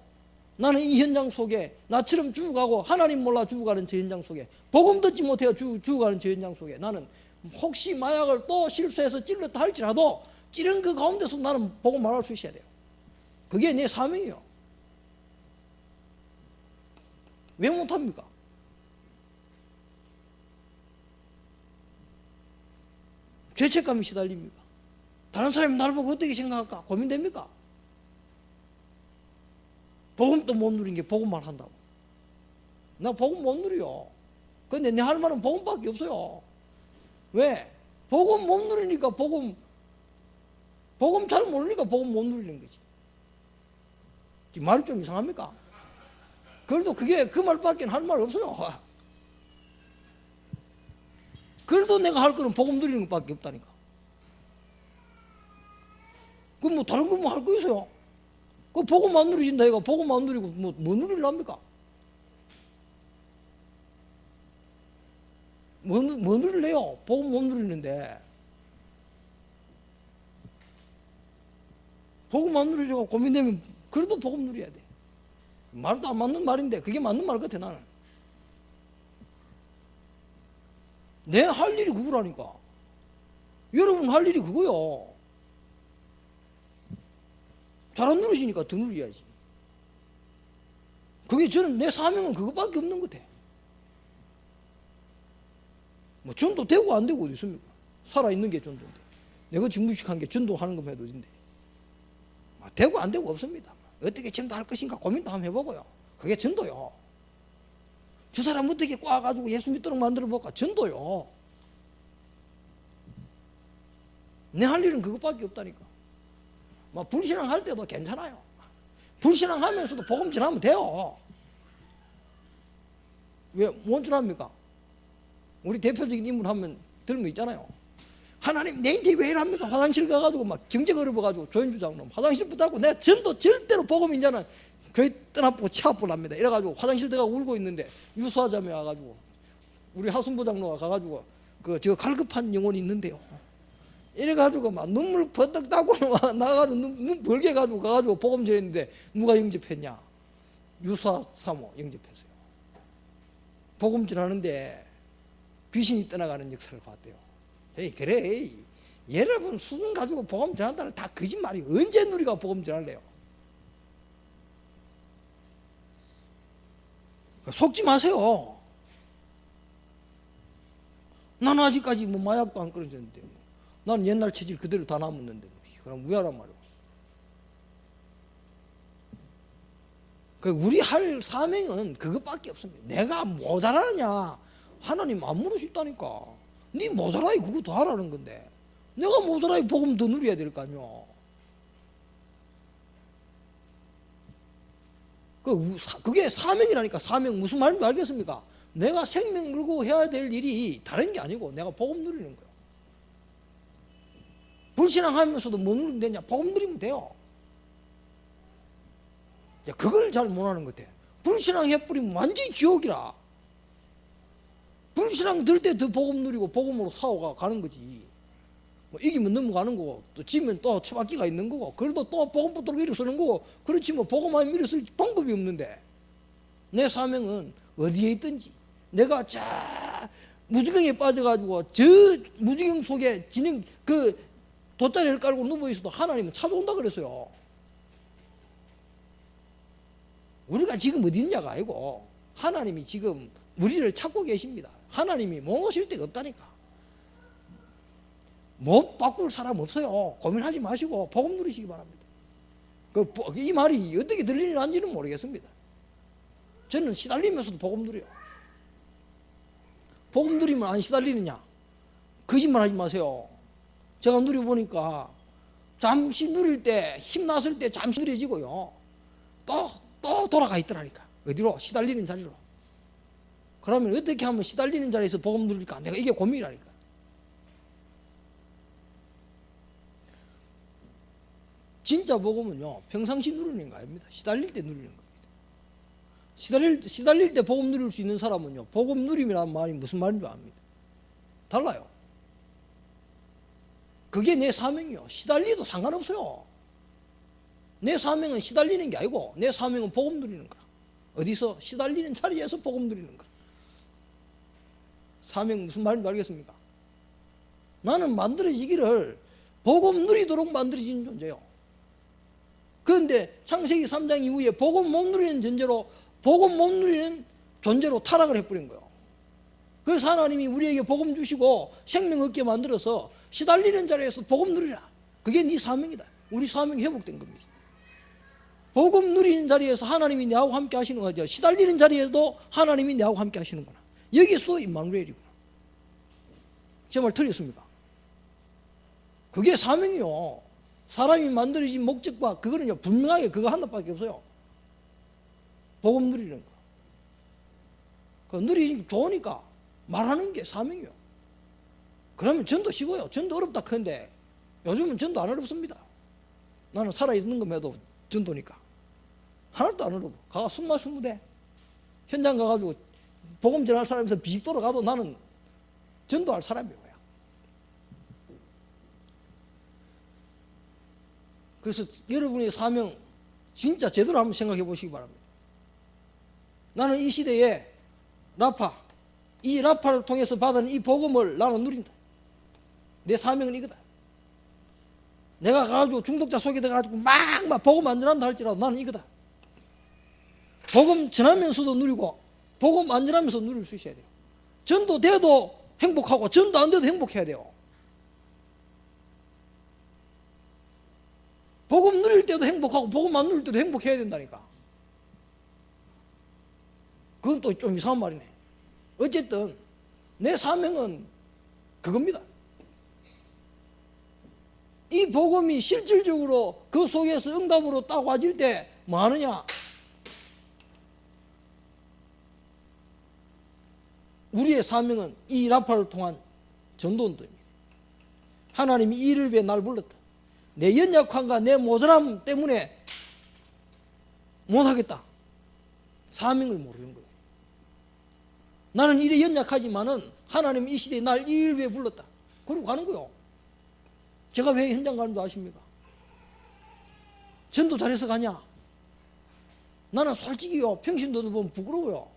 나는 이 현장 속에 나처럼 죽어가고 하나님 몰라 죽어가는 저 현장 속에 복음 듣지 못해요 죽어가는 저 현장 속에 나는 혹시 마약을 또 실수해서 찔렀다 할지라도 찌른 그 가운데서 나는 복음 말할 수 있어야 돼요. 그게 내 사명이에요. 왜 못합니까? 죄책감이 시달립니까? 다른 사람이 나를 보고 어떻게 생각할까? 고민됩니까? 복음도 못 누린 게 복음만 한다고. 나 복음 못 누려. 근데 내 할 말은 복음밖에 없어요. 왜? 복음 못 누리니까 복음 잘 모르니까 복음 못 누리는 거지. 말이 좀 이상합니까? 그래도 그게 그 말밖에 할 말 없어요. 그래도 내가 할 거는 복음 누리는 것밖에 없다니까. 그럼 뭐 다른 거 뭐 할 거 있어요? 그 복음 안 누리신다 얘가 복음 안 누리고 뭐 누리려합니까? 뭐 누릴래요? 복음 못 누리는데. 복음 안 누리려고 고민되면 그래도 복음 누려야 돼. 말도 안 맞는 말인데 그게 맞는 말 같아 나는. 내 할 일이 그거라니까. 여러분 할 일이 그거요. 잘 안 누리시니까 더 누려야지. 그게 저는 내 사명은 그것밖에 없는 것 같아. 뭐 전도 되고 안 되고 어디 있습니까? 살아있는 게 전도인데. 내가 지금 무식한 게 전도하는 것만 해도 인데. 되고 안 되고 없습니다. 어떻게 전도할 것인가 고민도 한번 해보고요. 그게 전도요. 저 사람 어떻게 꽈가지고 예수 믿도록 만들어 볼까? 전도요. 내 할 일은 그것밖에 없다니까. 막 불신앙 할 때도 괜찮아요. 불신앙 하면서도 복음 전하면 돼요. 왜 뭔 줄 압니까? 우리 대표적인 인물 하면 들면 있잖아요. 하나님 내한테 왜 이랍니까? 화장실 가가지고 막 경제가 어려워가지고 조현주 장로님 화장실 붙잡고 내가 전도 절대로 복음 인자는 교회 떠나보고 치아볼랍니다. 이래가지고 화장실 들어가 울고 있는데 유수화자매 와가지고 우리 하순부 장로가 가가지고 저 갈급한 영혼이 있는데요. 이래가지고 막 눈물 버떡 닦고 나가가지고 눈 벌게 가지고 가가지고 복음 전했는데 누가 영접했냐? 유수화 사모 영접했어요. 복음 전하는데 귀신이 떠나가는 역사를 봤대요. 그래 여러분 수준 가지고 복음 전한다는 다 거짓말이에요. 언제 우리가 복음 전할래요? 속지 마세요. 나는 아직까지 뭐 마약도 안 끊어졌는데 나는 옛날 체질 그대로 다 남았는데 그럼 왜 하란 말이야? 우리 할 사명은 그것밖에 없습니다. 내가 모자라냐? 하나님 안 물을 수 있다니까. 네 모자라이 그거 더 하라는 건데 내가 모자라이 복음 더 누려야 될 거 아니야. 그게 사명이라니까. 사명 무슨 말인지 알겠습니까? 내가 생명 걸고 해야 될 일이 다른 게 아니고 내가 복음 누리는 거예요. 불신앙하면서도 뭐 누리면 되냐? 복음 누리면 돼요. 그걸 잘 못하는 것 같아. 불신앙 해버리면 완전히 지옥이라. 불신앙 들 때 더 복음 누리고 복음으로 사고가 가는 거지. 뭐 이기면 넘어가는 거고 또 지면 또 처박기가 있는 거고 그래도 또 복음 붙들고 일어서는 거고 그렇지 뭐 복음 안 일어설 방법이 없는데 내 사명은 어디에 있든지 내가 자 무지경에 빠져가지고 저 무지경 속에 진행 돗자리를 깔고 누워 있어도 하나님은 찾아온다 그랬어요. 우리가 지금 어디 있냐가 아니고 하나님이 지금 우리를 찾고 계십니다. 하나님이 못 오실 데가 없다니까. 못 바꿀 사람 없어요. 고민하지 마시고 복음 누리시기 바랍니다. 이 말이 어떻게 들리는지는 모르겠습니다. 저는 시달리면서도 복음 누려요. 복음 누리면 안 시달리느냐? 거짓말 하지 마세요. 제가 누려보니까 잠시 누릴 때 힘났을 때 잠시 누려지고요 또 돌아가 있더라니까. 어디로? 시달리는 자리로. 그러면 어떻게 하면 시달리는 자리에서 복음 누릴까? 내가 이게 고민이라니까. 진짜 복음은요 평상시 누리는 거 아닙니다. 시달릴 때 누리는 겁니다. 시달릴 때 복음 누릴 수 있는 사람은요 복음 누림이라는 말이 무슨 말인지 압니다. 달라요. 그게 내 사명이요. 시달리도 상관없어요. 내 사명은 시달리는 게 아니고 내 사명은 복음 누리는 거야. 어디서? 시달리는 자리에서 복음 누리는 거야. 사명 무슨 말인지 알겠습니까? 나는 만들어지기를 복음 누리도록 만들어진 존재요. 그런데 창세기 3장 이후에 복음 못 누리는 존재로 복음 못 누리는 존재로 타락을 해버린 거예요. 그래서 하나님이 우리에게 복음 주시고 생명 얻게 만들어서 시달리는 자리에서 복음 누리라. 그게 네 사명이다. 우리 사명이 회복된 겁니다. 복음 누리는 자리에서 하나님이 내하고 함께 하시는 거죠. 시달리는 자리에도 하나님이 내하고 함께 하시는구나. 여기서 임마누엘이구나. 제 말 틀렸습니까? 그게 사명이요. 사람이 만들어진 목적과 그거는요 분명하게 그거 하나밖에 없어요. 복음 누리는 거. 그 누리기 좋으니까 말하는 게 사명이요. 그러면 전도 쉬워요. 전도 어렵다 큰데 요즘은 전도 안 어렵습니다. 나는 살아있는 것에도 전도니까 하나도 안 어려워. 가가 숨마숨무대 현장 가가지고 복음 전할 사람에서 비집 돌아가도 나는 전도할 사람이에요. 그래서 여러분의 사명 진짜 제대로 한번 생각해 보시기 바랍니다. 나는 이 시대에 이 라파를 통해서 받은 이 복음을 나는 누린다. 내 사명은 이거다. 내가 가가지고 중독자 속에 들어가지고 막 복음 안 전한다 할지라도 나는 이거다. 복음 전하면서도 누리고 복음 안 전하면서 누릴 수 있어야 돼요. 전도 돼도 행복하고 전도 안 돼도 행복해야 돼요. 복음 누릴 때도 행복하고 복음 안 누릴 때도 행복해야 된다니까. 그건 또 좀 이상한 말이네. 어쨌든 내 사명은 그겁니다. 이 복음이 실질적으로 그 속에서 응답으로 딱 와질 때 뭐 하느냐? 우리의 사명은 이 라파를 통한 전도운동입니다. 하나님이 이 일을 위해 날 불렀다. 내 연약함과 내 모자람 때문에 못하겠다. 사명을 모르는 거예요. 나는 이래 연약하지만은 하나님이 이 시대에 날 이 일을 위해 불렀다. 그러고 가는 거예요. 제가 왜 현장 가는 줄 아십니까? 전도 잘해서 가냐? 나는 솔직히요, 평신도들 보면 부끄러워요.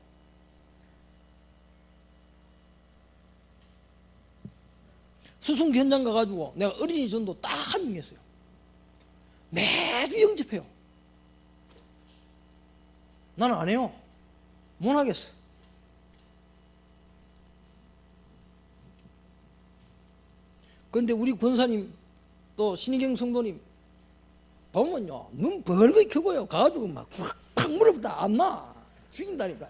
수송기 현장 가가지고 내가 어린이 전도 딱 한 명 했어요. 매주 영접해요. 나는 안 해요. 못 하겠어. 그런데 우리 권사님 또 신희경 성도님 보면요, 눈 벌겋게 켜고요, 가가지고 막 팍 물어보다 안 나. 죽인다니까.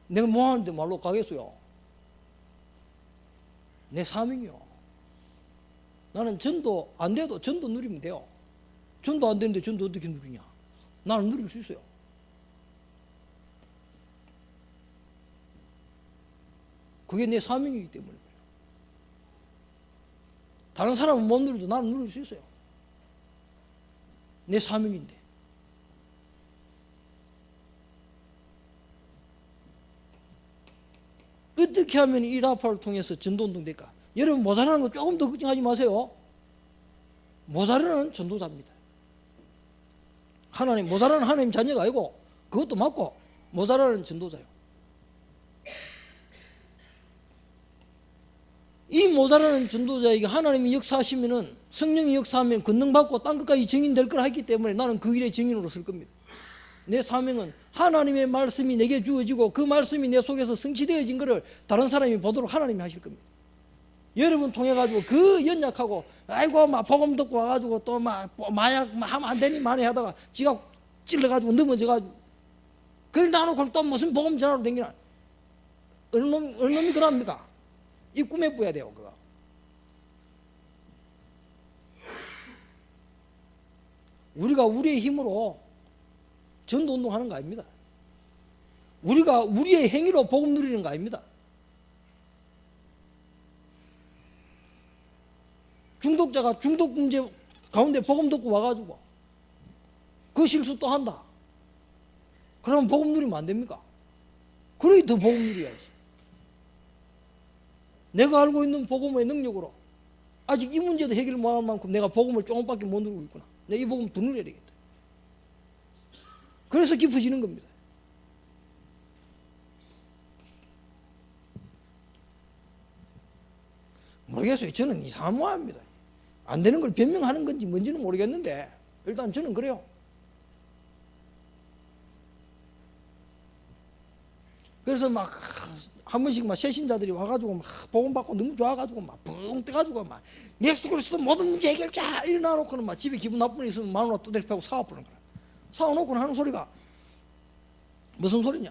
내가 뭐 하는데 말로 가겠어요? 내 사명이요. 나는 전도 안 돼도 전도 누리면 돼요. 전도 안 되는데 전도 어떻게 누리냐? 나는 누릴 수 있어요. 그게 내 사명이기 때문에 그래요. 다른 사람은 못 누려도 나는 누릴 수 있어요. 내 사명인데. 어떻게 하면 이 라파를 통해서 전도운동 될까? 여러분 모자라는 거 조금 더 걱정하지 마세요. 모자라는 전도자입니다. 하나님, 모자라는 하나님 자녀가 아니고 그것도 맞고 모자라는 전도자예요. 이 모자라는 전도자에게 하나님이 역사하시면은, 성령이 역사하면 권능받고 땅 끝까지 증인될 걸 했기 때문에 나는 그 일의 증인으로 설 겁니다. 내 사명은 하나님의 말씀이 내게 주어지고 그 말씀이 내 속에서 성취되어진 것을 다른 사람이 보도록 하나님이 하실 겁니다. 여러분 통해 가지고 그 연약하고 아이고 막 복음 듣고 와가지고 또 막 마약 하면 안 되니 많이 하다가 지가 찔러 가지고 넘어져 가지고 그걸 나놓고 또 무슨 복음 전하러 댕기나. 어느 놈이 그럽니까? 이 꿈에 뿌야 돼요. 그거 우리가 우리의 힘으로 전도운동하는 거 아닙니다. 우리가 우리의 행위로 복음 누리는 거 아닙니다. 중독자가 중독 문제 가운데 복음 듣고 와가지고 그 실수 또 한다. 그러면 복음 누리면 안 됩니까? 그러니 더 복음 누려야지. 내가 알고 있는 복음의 능력으로 아직 이 문제도 해결 못할 만큼 내가 복음을 조금밖에 못 누리고 있구나. 내가 이 복음 더 누려야 되겠다. 그래서 깊어지는 겁니다. 모르겠어요. 저는 이상한 모양입니다. 안 되는 걸 변명하는 건지 뭔지는 모르겠는데 일단 저는 그래요. 그래서 막 한 번씩 막 새신자들이 와가지고 막 복음 받고 너무 좋아가지고 막 붕 떠가지고 막 예수 그리스도 모든 문제 해결자 일어나 놓고는 막 집에 기분 나쁜 일 있으면 마누라 두드려 패고 사와버리는 거야. 사와놓고는 하는 소리가 무슨 소리냐?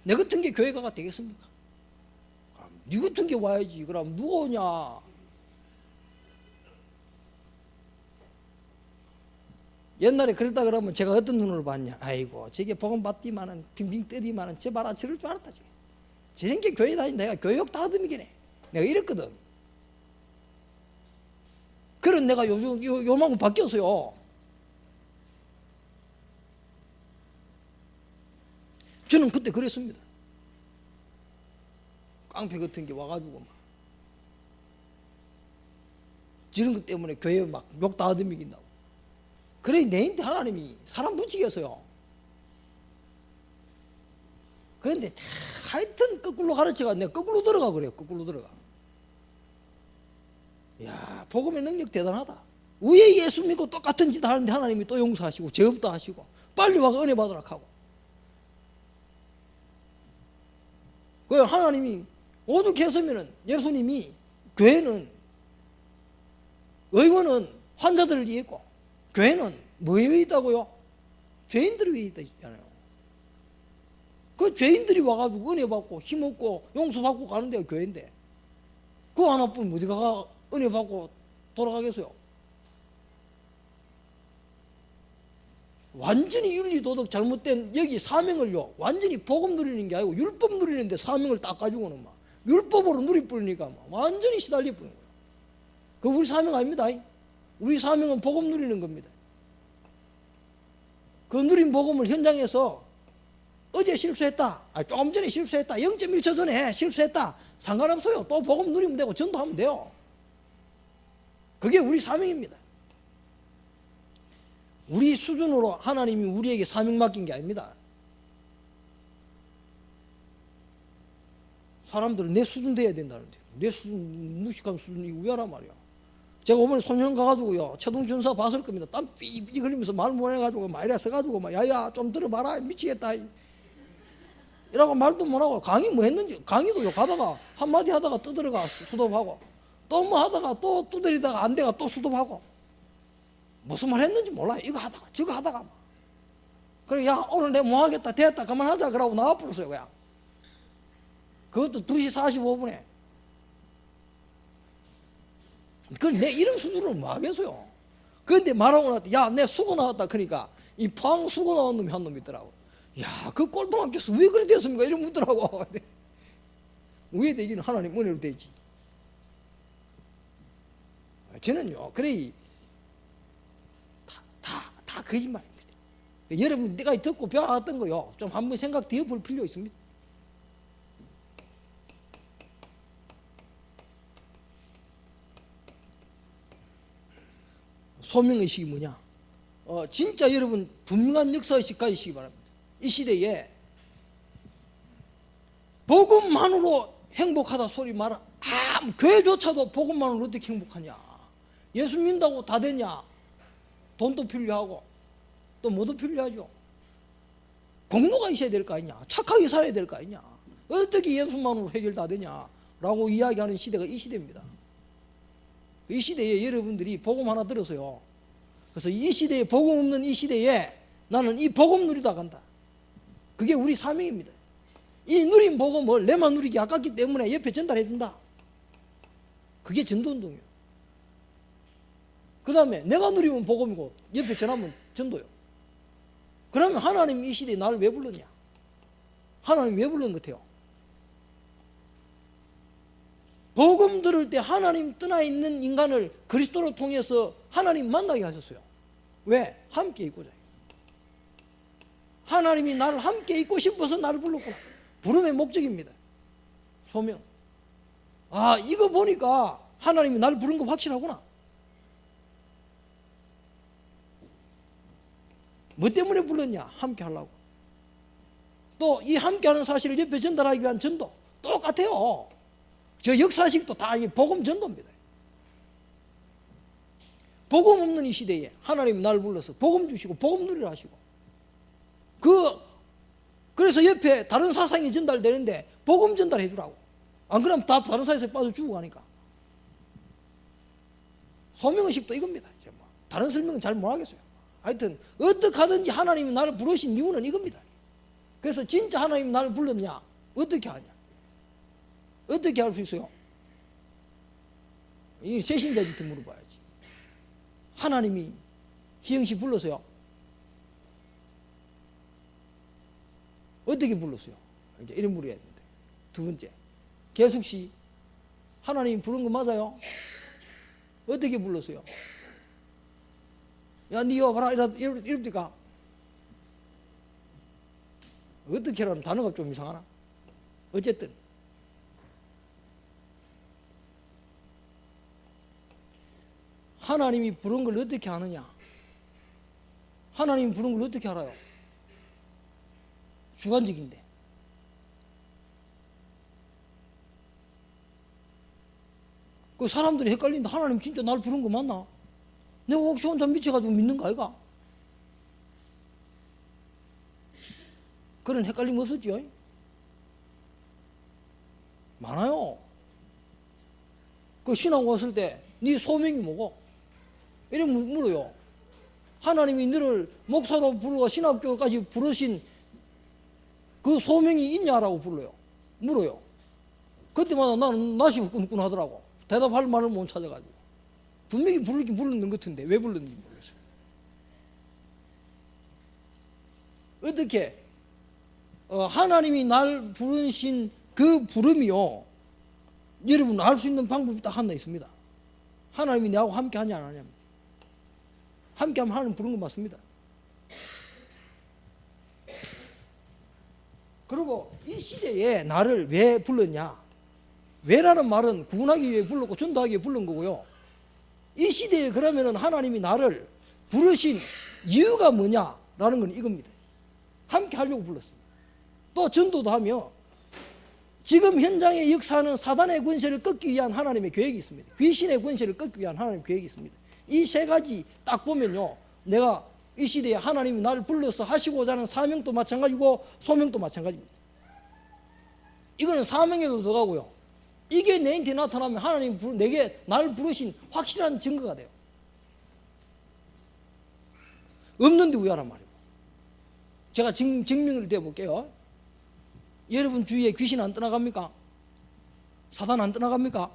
내 같은 게 교회 가가 되겠습니까? 네 같은 게 와야지. 그럼 누가 오냐? 옛날에 그랬다 그러면 제가 어떤 눈으로 봤냐? 아이고 저게 복음 받디만은 빙빙 뜨디만은 저 봐라 저럴 줄 알았다. 저런 게 교회 다니 내가 교육 다듬이기네. 내가 이랬거든. 그런 내가 요즘 요만큼 바뀌었어요. 저는 그때 그랬습니다. 깡패 같은 게 와가지고 막 저런 것 때문에 교회 막 욕 다듬이긴다고. 그래 내인데 하나님이 사람 붙이게 했어요. 그런데 하여튼 거꾸로 가르쳐가 내가 거꾸로 들어가 그래요. 거꾸로 들어가. 야 복음의 능력 대단하다. 왜 예수 믿고 똑같은 짓 하는데 하나님이 또 용서하시고 죄 없다 하시고 빨리 와서 은혜 받으라 하고. 그 하나님이 오죽했으면은 예수님이 교회는 의원은 환자들을 위해 있고 교회는 뭐에 위해 있다고요? 죄인들을 위해 있다잖아요. 그 죄인들이 와가지고 은혜 받고 힘 얻고 용서 받고 가는 데가 교회인데 그거 하나뿐 어디가 은혜 받고 돌아가겠어요? 완전히 윤리도덕 잘못된 여기 사명을요 완전히 복음 누리는 게 아니고 율법 누리는데 사명을 딱 가지고는 막 율법으로 누리뿌리니까 막 완전히 시달려 뿌리는 거예요. 그 우리 사명 아닙니다. 우리 사명은 복음 누리는 겁니다. 그 누린 복음을 현장에서 어제 실수했다, 조금 전에 실수했다, 0.1초 전에 실수했다, 상관없어요. 또 복음 누리면 되고 전도하면 돼요. 그게 우리 사명입니다. 우리 수준으로 하나님이 우리에게 사명 맡긴 게 아닙니다. 사람들은 내 수준 돼야 된다는데 내 수준 무식한 수준이 우야란 말이야. 제가 오늘 소년 가가지고요 최동준사 봤을 겁니다. 땀 삐삐 흘리면서 말 못해가지고 막 이래 써가지고 막 야야 좀 들어봐라 미치겠다 이라고 말도 못하고 강의 뭐 했는지 강의도요 가다가 한마디 하다가 떠들어가 수도하고 또 뭐 하다가 또 두드리다가 안 돼가 또 수도하고 무슨 말 했는지 몰라요. 이거 하다가 저거 하다가 그래 야 오늘 내가 뭐 하겠다 됐다 그만하자 그러고 나와버렸어요. 그냥 그것도 2시 45분에 그걸 내 이런 수준으로 뭐 하겠어요. 그런데 말하고 나왔다 야 내 수고 나왔다 그러니까 이 포항 수고 나온 놈이 한 놈 있더라고. 야 그 꼴통한 교수 왜 그래 됐습니까 이런 묻더라고. 왜 되기는 하나님 은혜로 되지. 저는요 그래 다 거짓말입니다. 여러분 내가 듣고 배워왔던 거요 좀 한번 생각 되어볼 필요 있습니다. 소명의식이 뭐냐? 진짜 여러분 분명한 역사의식 가지시기 바랍니다. 이 시대에 복음만으로 행복하다 소리 마라. 교회조차도 복음만으로 어떻게 행복하냐? 예수 믿는다고 다 되냐? 돈도 필요하고 또 뭐도 필요하죠. 공로가 있어야 될 거 아니냐? 착하게 살아야 될 거 아니냐? 어떻게 예수만으로 해결 다 되냐? 라고 이야기하는 시대가 이 시대입니다. 이 시대에 여러분들이 복음 하나 들어서요 그래서 이 시대에 복음 없는 이 시대에 나는 이 복음 누리다 간다. 그게 우리 사명입니다. 이 누린 복음을 내만 누리기 아깝기 때문에 옆에 전달해 준다. 그게 전도운동이에요. 그 다음에 내가 누리면 복음이고 옆에 전하면 전도요. 그러면 하나님 이 시대에 나를 왜 불렀냐? 하나님 왜 부른 것 같아요? 복음 들을 때 하나님 떠나 있는 인간을 그리스도를 통해서 하나님 만나게 하셨어요. 왜? 함께 있고자. 하나님이 나를 함께 있고 싶어서 나를 불렀구나. 부름의 목적입니다. 소명. 이거 보니까 하나님이 나를 부른 거 확실하구나. 뭐 때문에 불렀냐? 함께 하려고. 또 이 함께 하는 사실을 옆에 전달하기 위한 전도 똑같아요. 저 역사식도 다 복음 전도입니다. 복음 없는 이 시대에 하나님이 나를 불러서 복음 주시고 복음 누리라 하시고 그래서 옆에 다른 사상이 전달되는데 복음 전달해 주라고. 안 그러면 다 다른 사상에 빠져 죽어가니까. 소명의식도 이겁니다. 다른 설명은 잘 못하겠어요. 하여튼 어떻게 하든지 하나님이 나를 부르신 이유는 이겁니다. 그래서 진짜 하나님이 나를 불렀냐? 어떻게 하냐? 어떻게 할 수 있어요? 이 세신자한테 물어봐야지. 하나님이 희영씨 불렀어요? 어떻게 불렀어요? 이제 이런 물어야 된다. 두 번째, 계숙씨 하나님이 부른 거 맞아요? 어떻게 불렀어요? 야, 니 와봐라 이럽니까? 어떻게 하라는 단어가 좀 이상하나? 어쨌든 하나님이 부른 걸 어떻게 아느냐? 하나님이 부른 걸 어떻게 알아요? 주관적인데. 그 사람들이 헷갈린다. 하나님 진짜 날 부른 거 맞나? 내가 혹시 혼자 미쳐가지고 믿는 거 아이가? 그런 헷갈림 없었지요? 많아요. 그 신앙 왔을 때 네 소명이 뭐고? 이래 물어요. 하나님이 너를 목사로 부르고 신학교까지 부르신 그 소명이 있냐라고 물어요. 그때마다 나는 낯이 후끈후끈 하더라고. 대답할 말을 못 찾아가지고. 분명히 부르긴 불렀는 것 같은데 왜 불렀는지 모르겠어요. 어떻게? 하나님이 날 부르신 그 부름이요, 여러분 알 수 있는 방법이 딱 하나 있습니다. 하나님이 나하고 함께 하냐 안 하냐입니다. 함께 하면 하나님 부른 거 맞습니다. 그리고 이 시대에 나를 왜 불렀냐? 왜라는 말은 구원하기 위해 불렀고 전도하기 위해 부른 거고요. 이 시대에 그러면은 하나님이 나를 부르신 이유가 뭐냐라는 건 이겁니다. 함께 하려고 불렀습니다. 또 전도도 하며 지금 현장에 역사하는 사단의 권세를 꺾기 위한 하나님의 계획이 있습니다. 귀신의 권세를 꺾기 위한 하나님의 계획이 있습니다. 이 세 가지 딱 보면요, 내가 이 시대에 하나님이 나를 불러서 하시고자 하는 사명도 마찬가지고 소명도 마찬가지입니다. 이거는 사명에도 들어가고요, 이게 내한테 나타나면 하나님이 내게 나를 부르신 확실한 증거가 돼요. 없는데 왜 하란 말이에요. 제가 증명을 대볼게요. 여러분 주위에 귀신 안 떠나갑니까? 사단 안 떠나갑니까?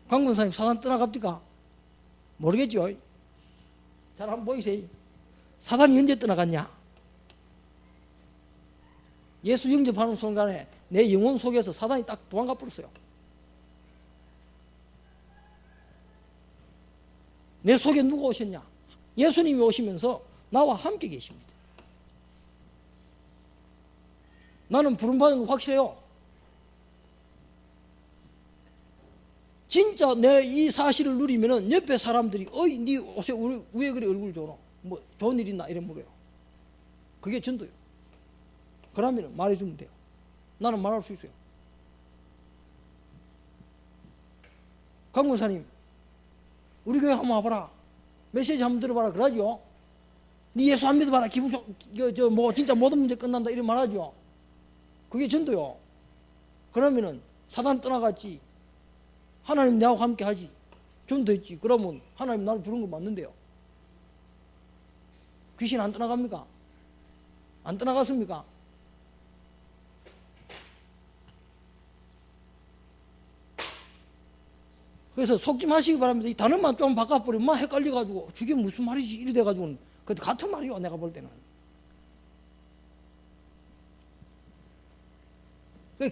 강권사님 사단 떠나갑니까? 모르겠죠. 잘 한번 보이세요. 사단이 언제 떠나갔냐? 예수 영접하는 순간에 내 영혼 속에서 사단이 딱 도망가 버렸어요. 내 속에 누가 오셨냐? 예수님이 오시면서 나와 함께 계십니다. 나는 부름받은 거 확실해요. 진짜 내 이 사실을 누리면은 옆에 사람들이 어이 니 옷에 왜 그래 얼굴 줘노? 뭐 좋은 일 있나? 이래 물어요. 그게 전도요. 그러면 말해주면 돼요. 나는 말할 수 있어요. 강권사님 우리 교회 한번 와봐라, 메시지 한번 들어봐라 그러죠. 니 예수 안 믿어봐라, 기분 뭐 진짜 모든 문제 끝난다 이런 말 하죠. 그게 전도요. 그러면은 사단 떠나갔지, 하나님 나하고 함께 하지, 전도했지. 그러면 하나님 나를 부른 거 맞는데요. 귀신 안 떠나갑니까? 안 떠나갔습니까? 그래서 속지 마시기 바랍니다. 이 단어만 좀 바꿔버리면 막 헷갈려가지고 저게 무슨 말이지 이래 돼가지고 같은 말이요 내가 볼 때는.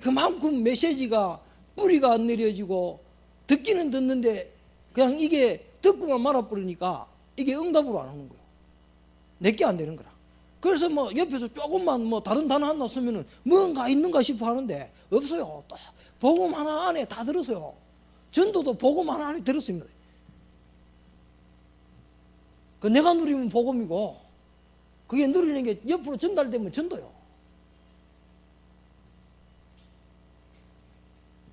그만큼 메시지가 뿌리가 안 내려지고 듣기는 듣는데 그냥 이게 듣고만 말아버리니까 이게 응답으로 안 오는 거예요. 내게 안 되는 거라. 그래서 뭐 옆에서 조금만 뭐 다른 단어 하나 쓰면은 뭔가 있는가 싶어 하는데 없어요. 또 복음 하나 안에 다 들었어요. 전도도 복음 하나 안에 들었습니다. 그 내가 누리면 복음이고 그게 누리는 게 옆으로 전달되면 전도요.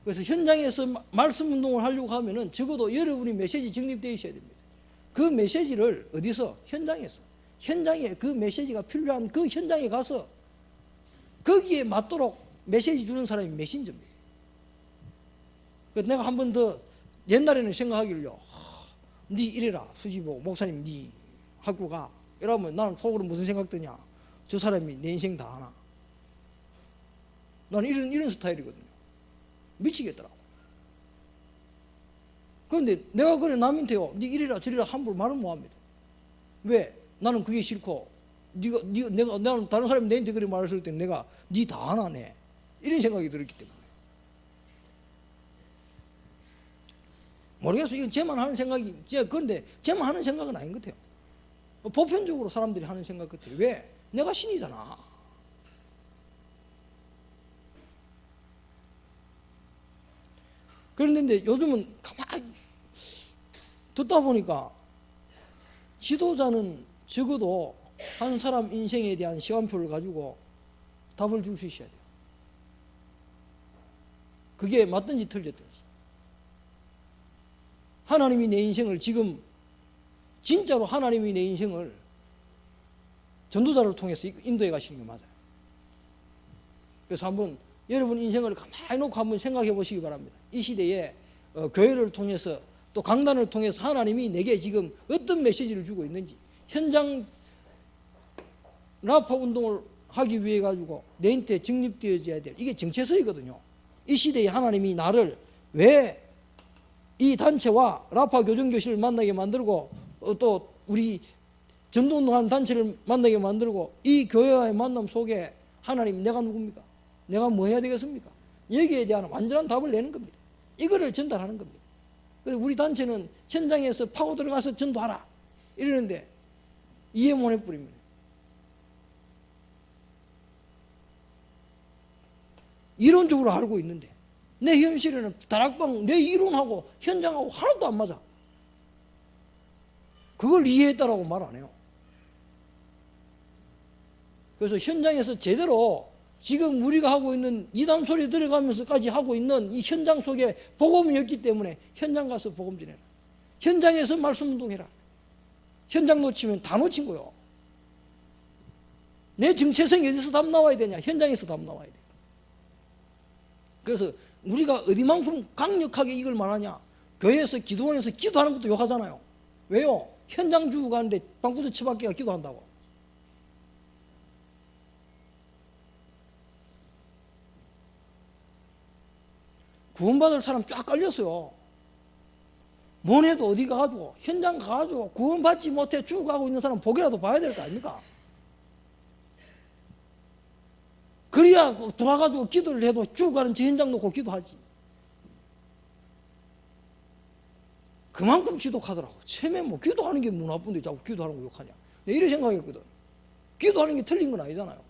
그래서 현장에서 말씀 운동을 하려고 하면은 적어도 여러분이 메시지 정립되어 있어야 됩니다. 그 메시지를 어디서? 현장에서. 현장에 그 메시지가 필요한 그 현장에 가서 거기에 맞도록 메시지 주는 사람이 메신저입니다. 그래서 내가 한 번 더 옛날에는 생각하기를요, 니 이래라 수지보 목사님 니 학교 가 이러면 나는 속으로 무슨 생각 드냐, 저 사람이 내 인생 다 아나. 나는 이런 스타일이거든요. 미치겠더라고. 그런데 내가 그래 남한테요 니 이래라 저래라 함부로 말은 못합니다. 왜? 나는 그게 싫고 나는 다른 사람이 내한테 그래 말했을 때 내가 니 다 아나네 이런 생각이 들었기 때문에. 모르겠어요. 이건 제만 하는 생각이, 그런데 제만 하는 생각은 아닌 것 같아요. 보편적으로 사람들이 하는 생각 같아요. 왜? 내가 신이잖아. 그런데 요즘은 가만히 듣다 보니까 지도자는 적어도 한 사람 인생에 대한 시간표를 가지고 답을 줄 수 있어야 돼요. 그게 맞든지 틀렸든지. 하나님이 내 인생을 지금 진짜로 하나님이 내 인생을 전도자를 통해서 인도해 가시는 게 맞아요. 그래서 한번 여러분 인생을 가만히 놓고 한번 생각해 보시기 바랍니다. 이 시대에 교회를 통해서 또 강단을 통해서 하나님이 내게 지금 어떤 메시지를 주고 있는지, 현장 라파 운동을 하기 위해 가지고 내한테 정립되어져야 될 이게 정체성이거든요. 이 시대에 하나님이 나를 왜 이 단체와 라파 교정교실을 만나게 만들고 또 우리 전도운동하는 단체를 만나게 만들고 이 교회와의 만남 속에 하나님 내가 누굽니까? 내가 뭐 해야 되겠습니까? 여기에 대한 완전한 답을 내는 겁니다. 이거를 전달하는 겁니다. 그래서 우리 단체는 현장에서 파고 들어가서 전도하라 이러는데 이해 못 해버립니다. 이론적으로 알고 있는데 내 현실에는 다락방 내 이론하고 현장하고 하나도 안 맞아. 그걸 이해했다라고 말 안 해요. 그래서 현장에서 제대로 지금 우리가 하고 있는 이단 소리 들어가면서까지 하고 있는 이 현장 속에 복음이었기 때문에 현장 가서 복음 전해라. 현장에서 말씀 운동해라. 현장 놓치면 다 놓친 거요. 내 정체성이 어디서 답 나와야 되냐? 현장에서 답 나와야 돼. 그래서 우리가 어디만큼 강력하게 이걸 말하냐? 교회에서 기도원에서 기도하는 것도 욕하잖아요. 왜요? 현장 주고 가는데 방구도 처박기가 기도한다고. 구원받을 사람 쫙 깔렸어요. 뭐해도 어디 가가지고 현장 가가지고 구원받지 못해 죽어가고 있는 사람 보기라도 봐야 될 거 아닙니까? 그래야 돌아가지고 기도를 해도 죽어가는 저 현장 놓고 기도하지. 그만큼 지독하더라고. 처음에 뭐 기도하는 게 뭐 나쁜데 자꾸 기도하는 거 욕하냐. 내가 이래 생각했거든. 기도하는 게 틀린 건 아니잖아요.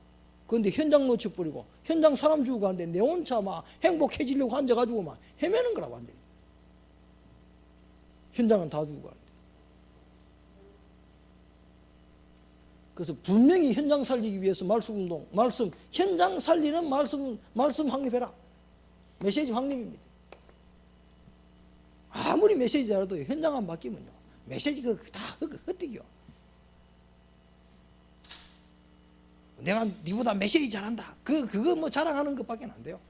그런데 현장 놓쳐버리고 현장 사람 주고 가는데 내 혼자 막 행복해지려고 앉아가지고 막 헤매는 거라 완전히. 현장은 다 주고 가는데. 그래서 분명히 현장 살리기 위해서 말씀운동, 현장 살리는 말씀 확립해라. 메시지 확립입니다. 아무리 메시지 잘해도 현장 안 바뀌면요. 메시지 다 헛되기요. 내가 니보다 메시지 잘한다. 그거 뭐 자랑하는 것밖에 안 돼요.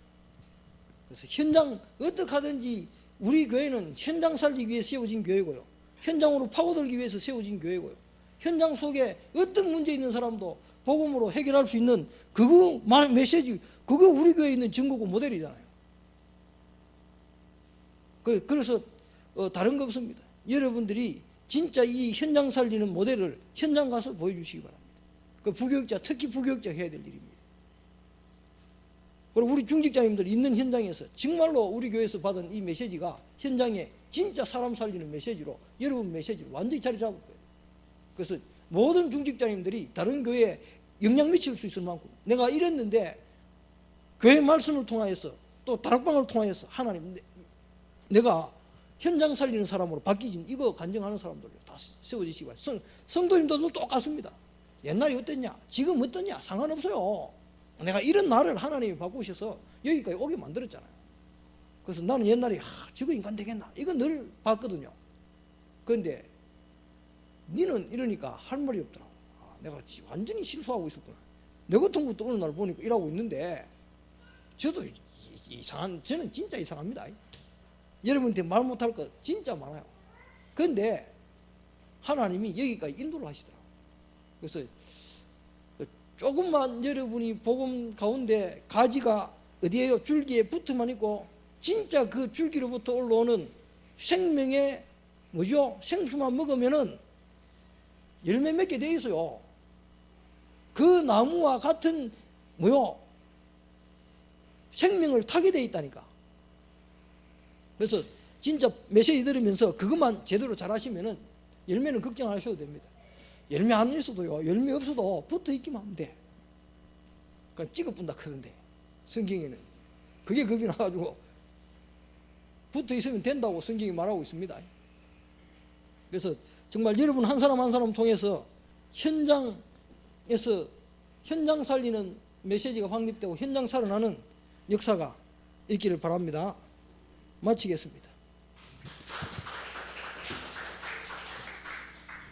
그래서 현장 어떻게 하든지 우리 교회는 현장 살리기 위해 세워진 교회고요. 현장으로 파고들기 위해서 세워진 교회고요. 현장 속에 어떤 문제 있는 사람도 복음으로 해결할 수 있는 그거 메시지, 그거 우리 교회에 있는 증거고 모델이잖아요. 그래서 다른 거 없습니다. 여러분들이 진짜 이 현장 살리는 모델을 현장 가서 보여주시기 바랍니다. 그 부교육자, 특히 부교육자 해야 될 일입니다. 그리고 우리 중직자님들 있는 현장에서 정말로 우리 교회에서 받은 이 메시지가 현장에 진짜 사람 살리는 메시지로 여러분 메시지를 완전히 자리 잡을 거예요. 그래서 모든 중직자님들이 다른 교회에 영향 미칠 수 있을 만큼 내가 이랬는데 교회 말씀을 통하여서 또 다락방을 통하여서 하나님 내가 현장 살리는 사람으로 바뀌진 이거 간증하는 사람들요 다 세워지시기 바랍니다. 성도님들도 똑같습니다. 옛날이 어땠냐 지금 어떠냐 상관없어요. 내가 이런 나를 하나님이 바꾸셔서 여기까지 오게 만들었잖아요. 그래서 나는 옛날에 저거 인간 되겠나 이거 늘 봤거든요. 그런데 니는 이러니까 할 말이 없더라고. 내가 완전히 실수하고 있었구나. 내 같은 것도 어느 날 보니까 일하고 있는데 저도 저는 진짜 이상합니다. 여러분한테 말 못할 거 진짜 많아요. 그런데 하나님이 여기까지 인도를 하시더라고요. 그래서 조금만 여러분이 복음 가운데 가지가 어디에요? 줄기에 붙어만 있고 진짜 그 줄기로부터 올라오는 생명의 뭐죠? 생수만 먹으면은 열매 맺게 돼 있어요. 그 나무와 같은 뭐요? 생명을 타게 돼 있다니까. 그래서 진짜 메시지 들으면서 그것만 제대로 잘 하시면은 열매는 걱정 안 하셔도 됩니다. 열매 안 있어도요, 열매 없어도 붙어 있기만 하면 돼. 그러니까 찍어뿐다 크던데 성경에는 그게 겁이 나가지고 붙어 있으면 된다고 성경이 말하고 있습니다. 그래서 정말 여러분 한 사람 한 사람 통해서 현장에서 현장 살리는 메시지가 확립되고 현장 살아나는 역사가 있기를 바랍니다. 마치겠습니다.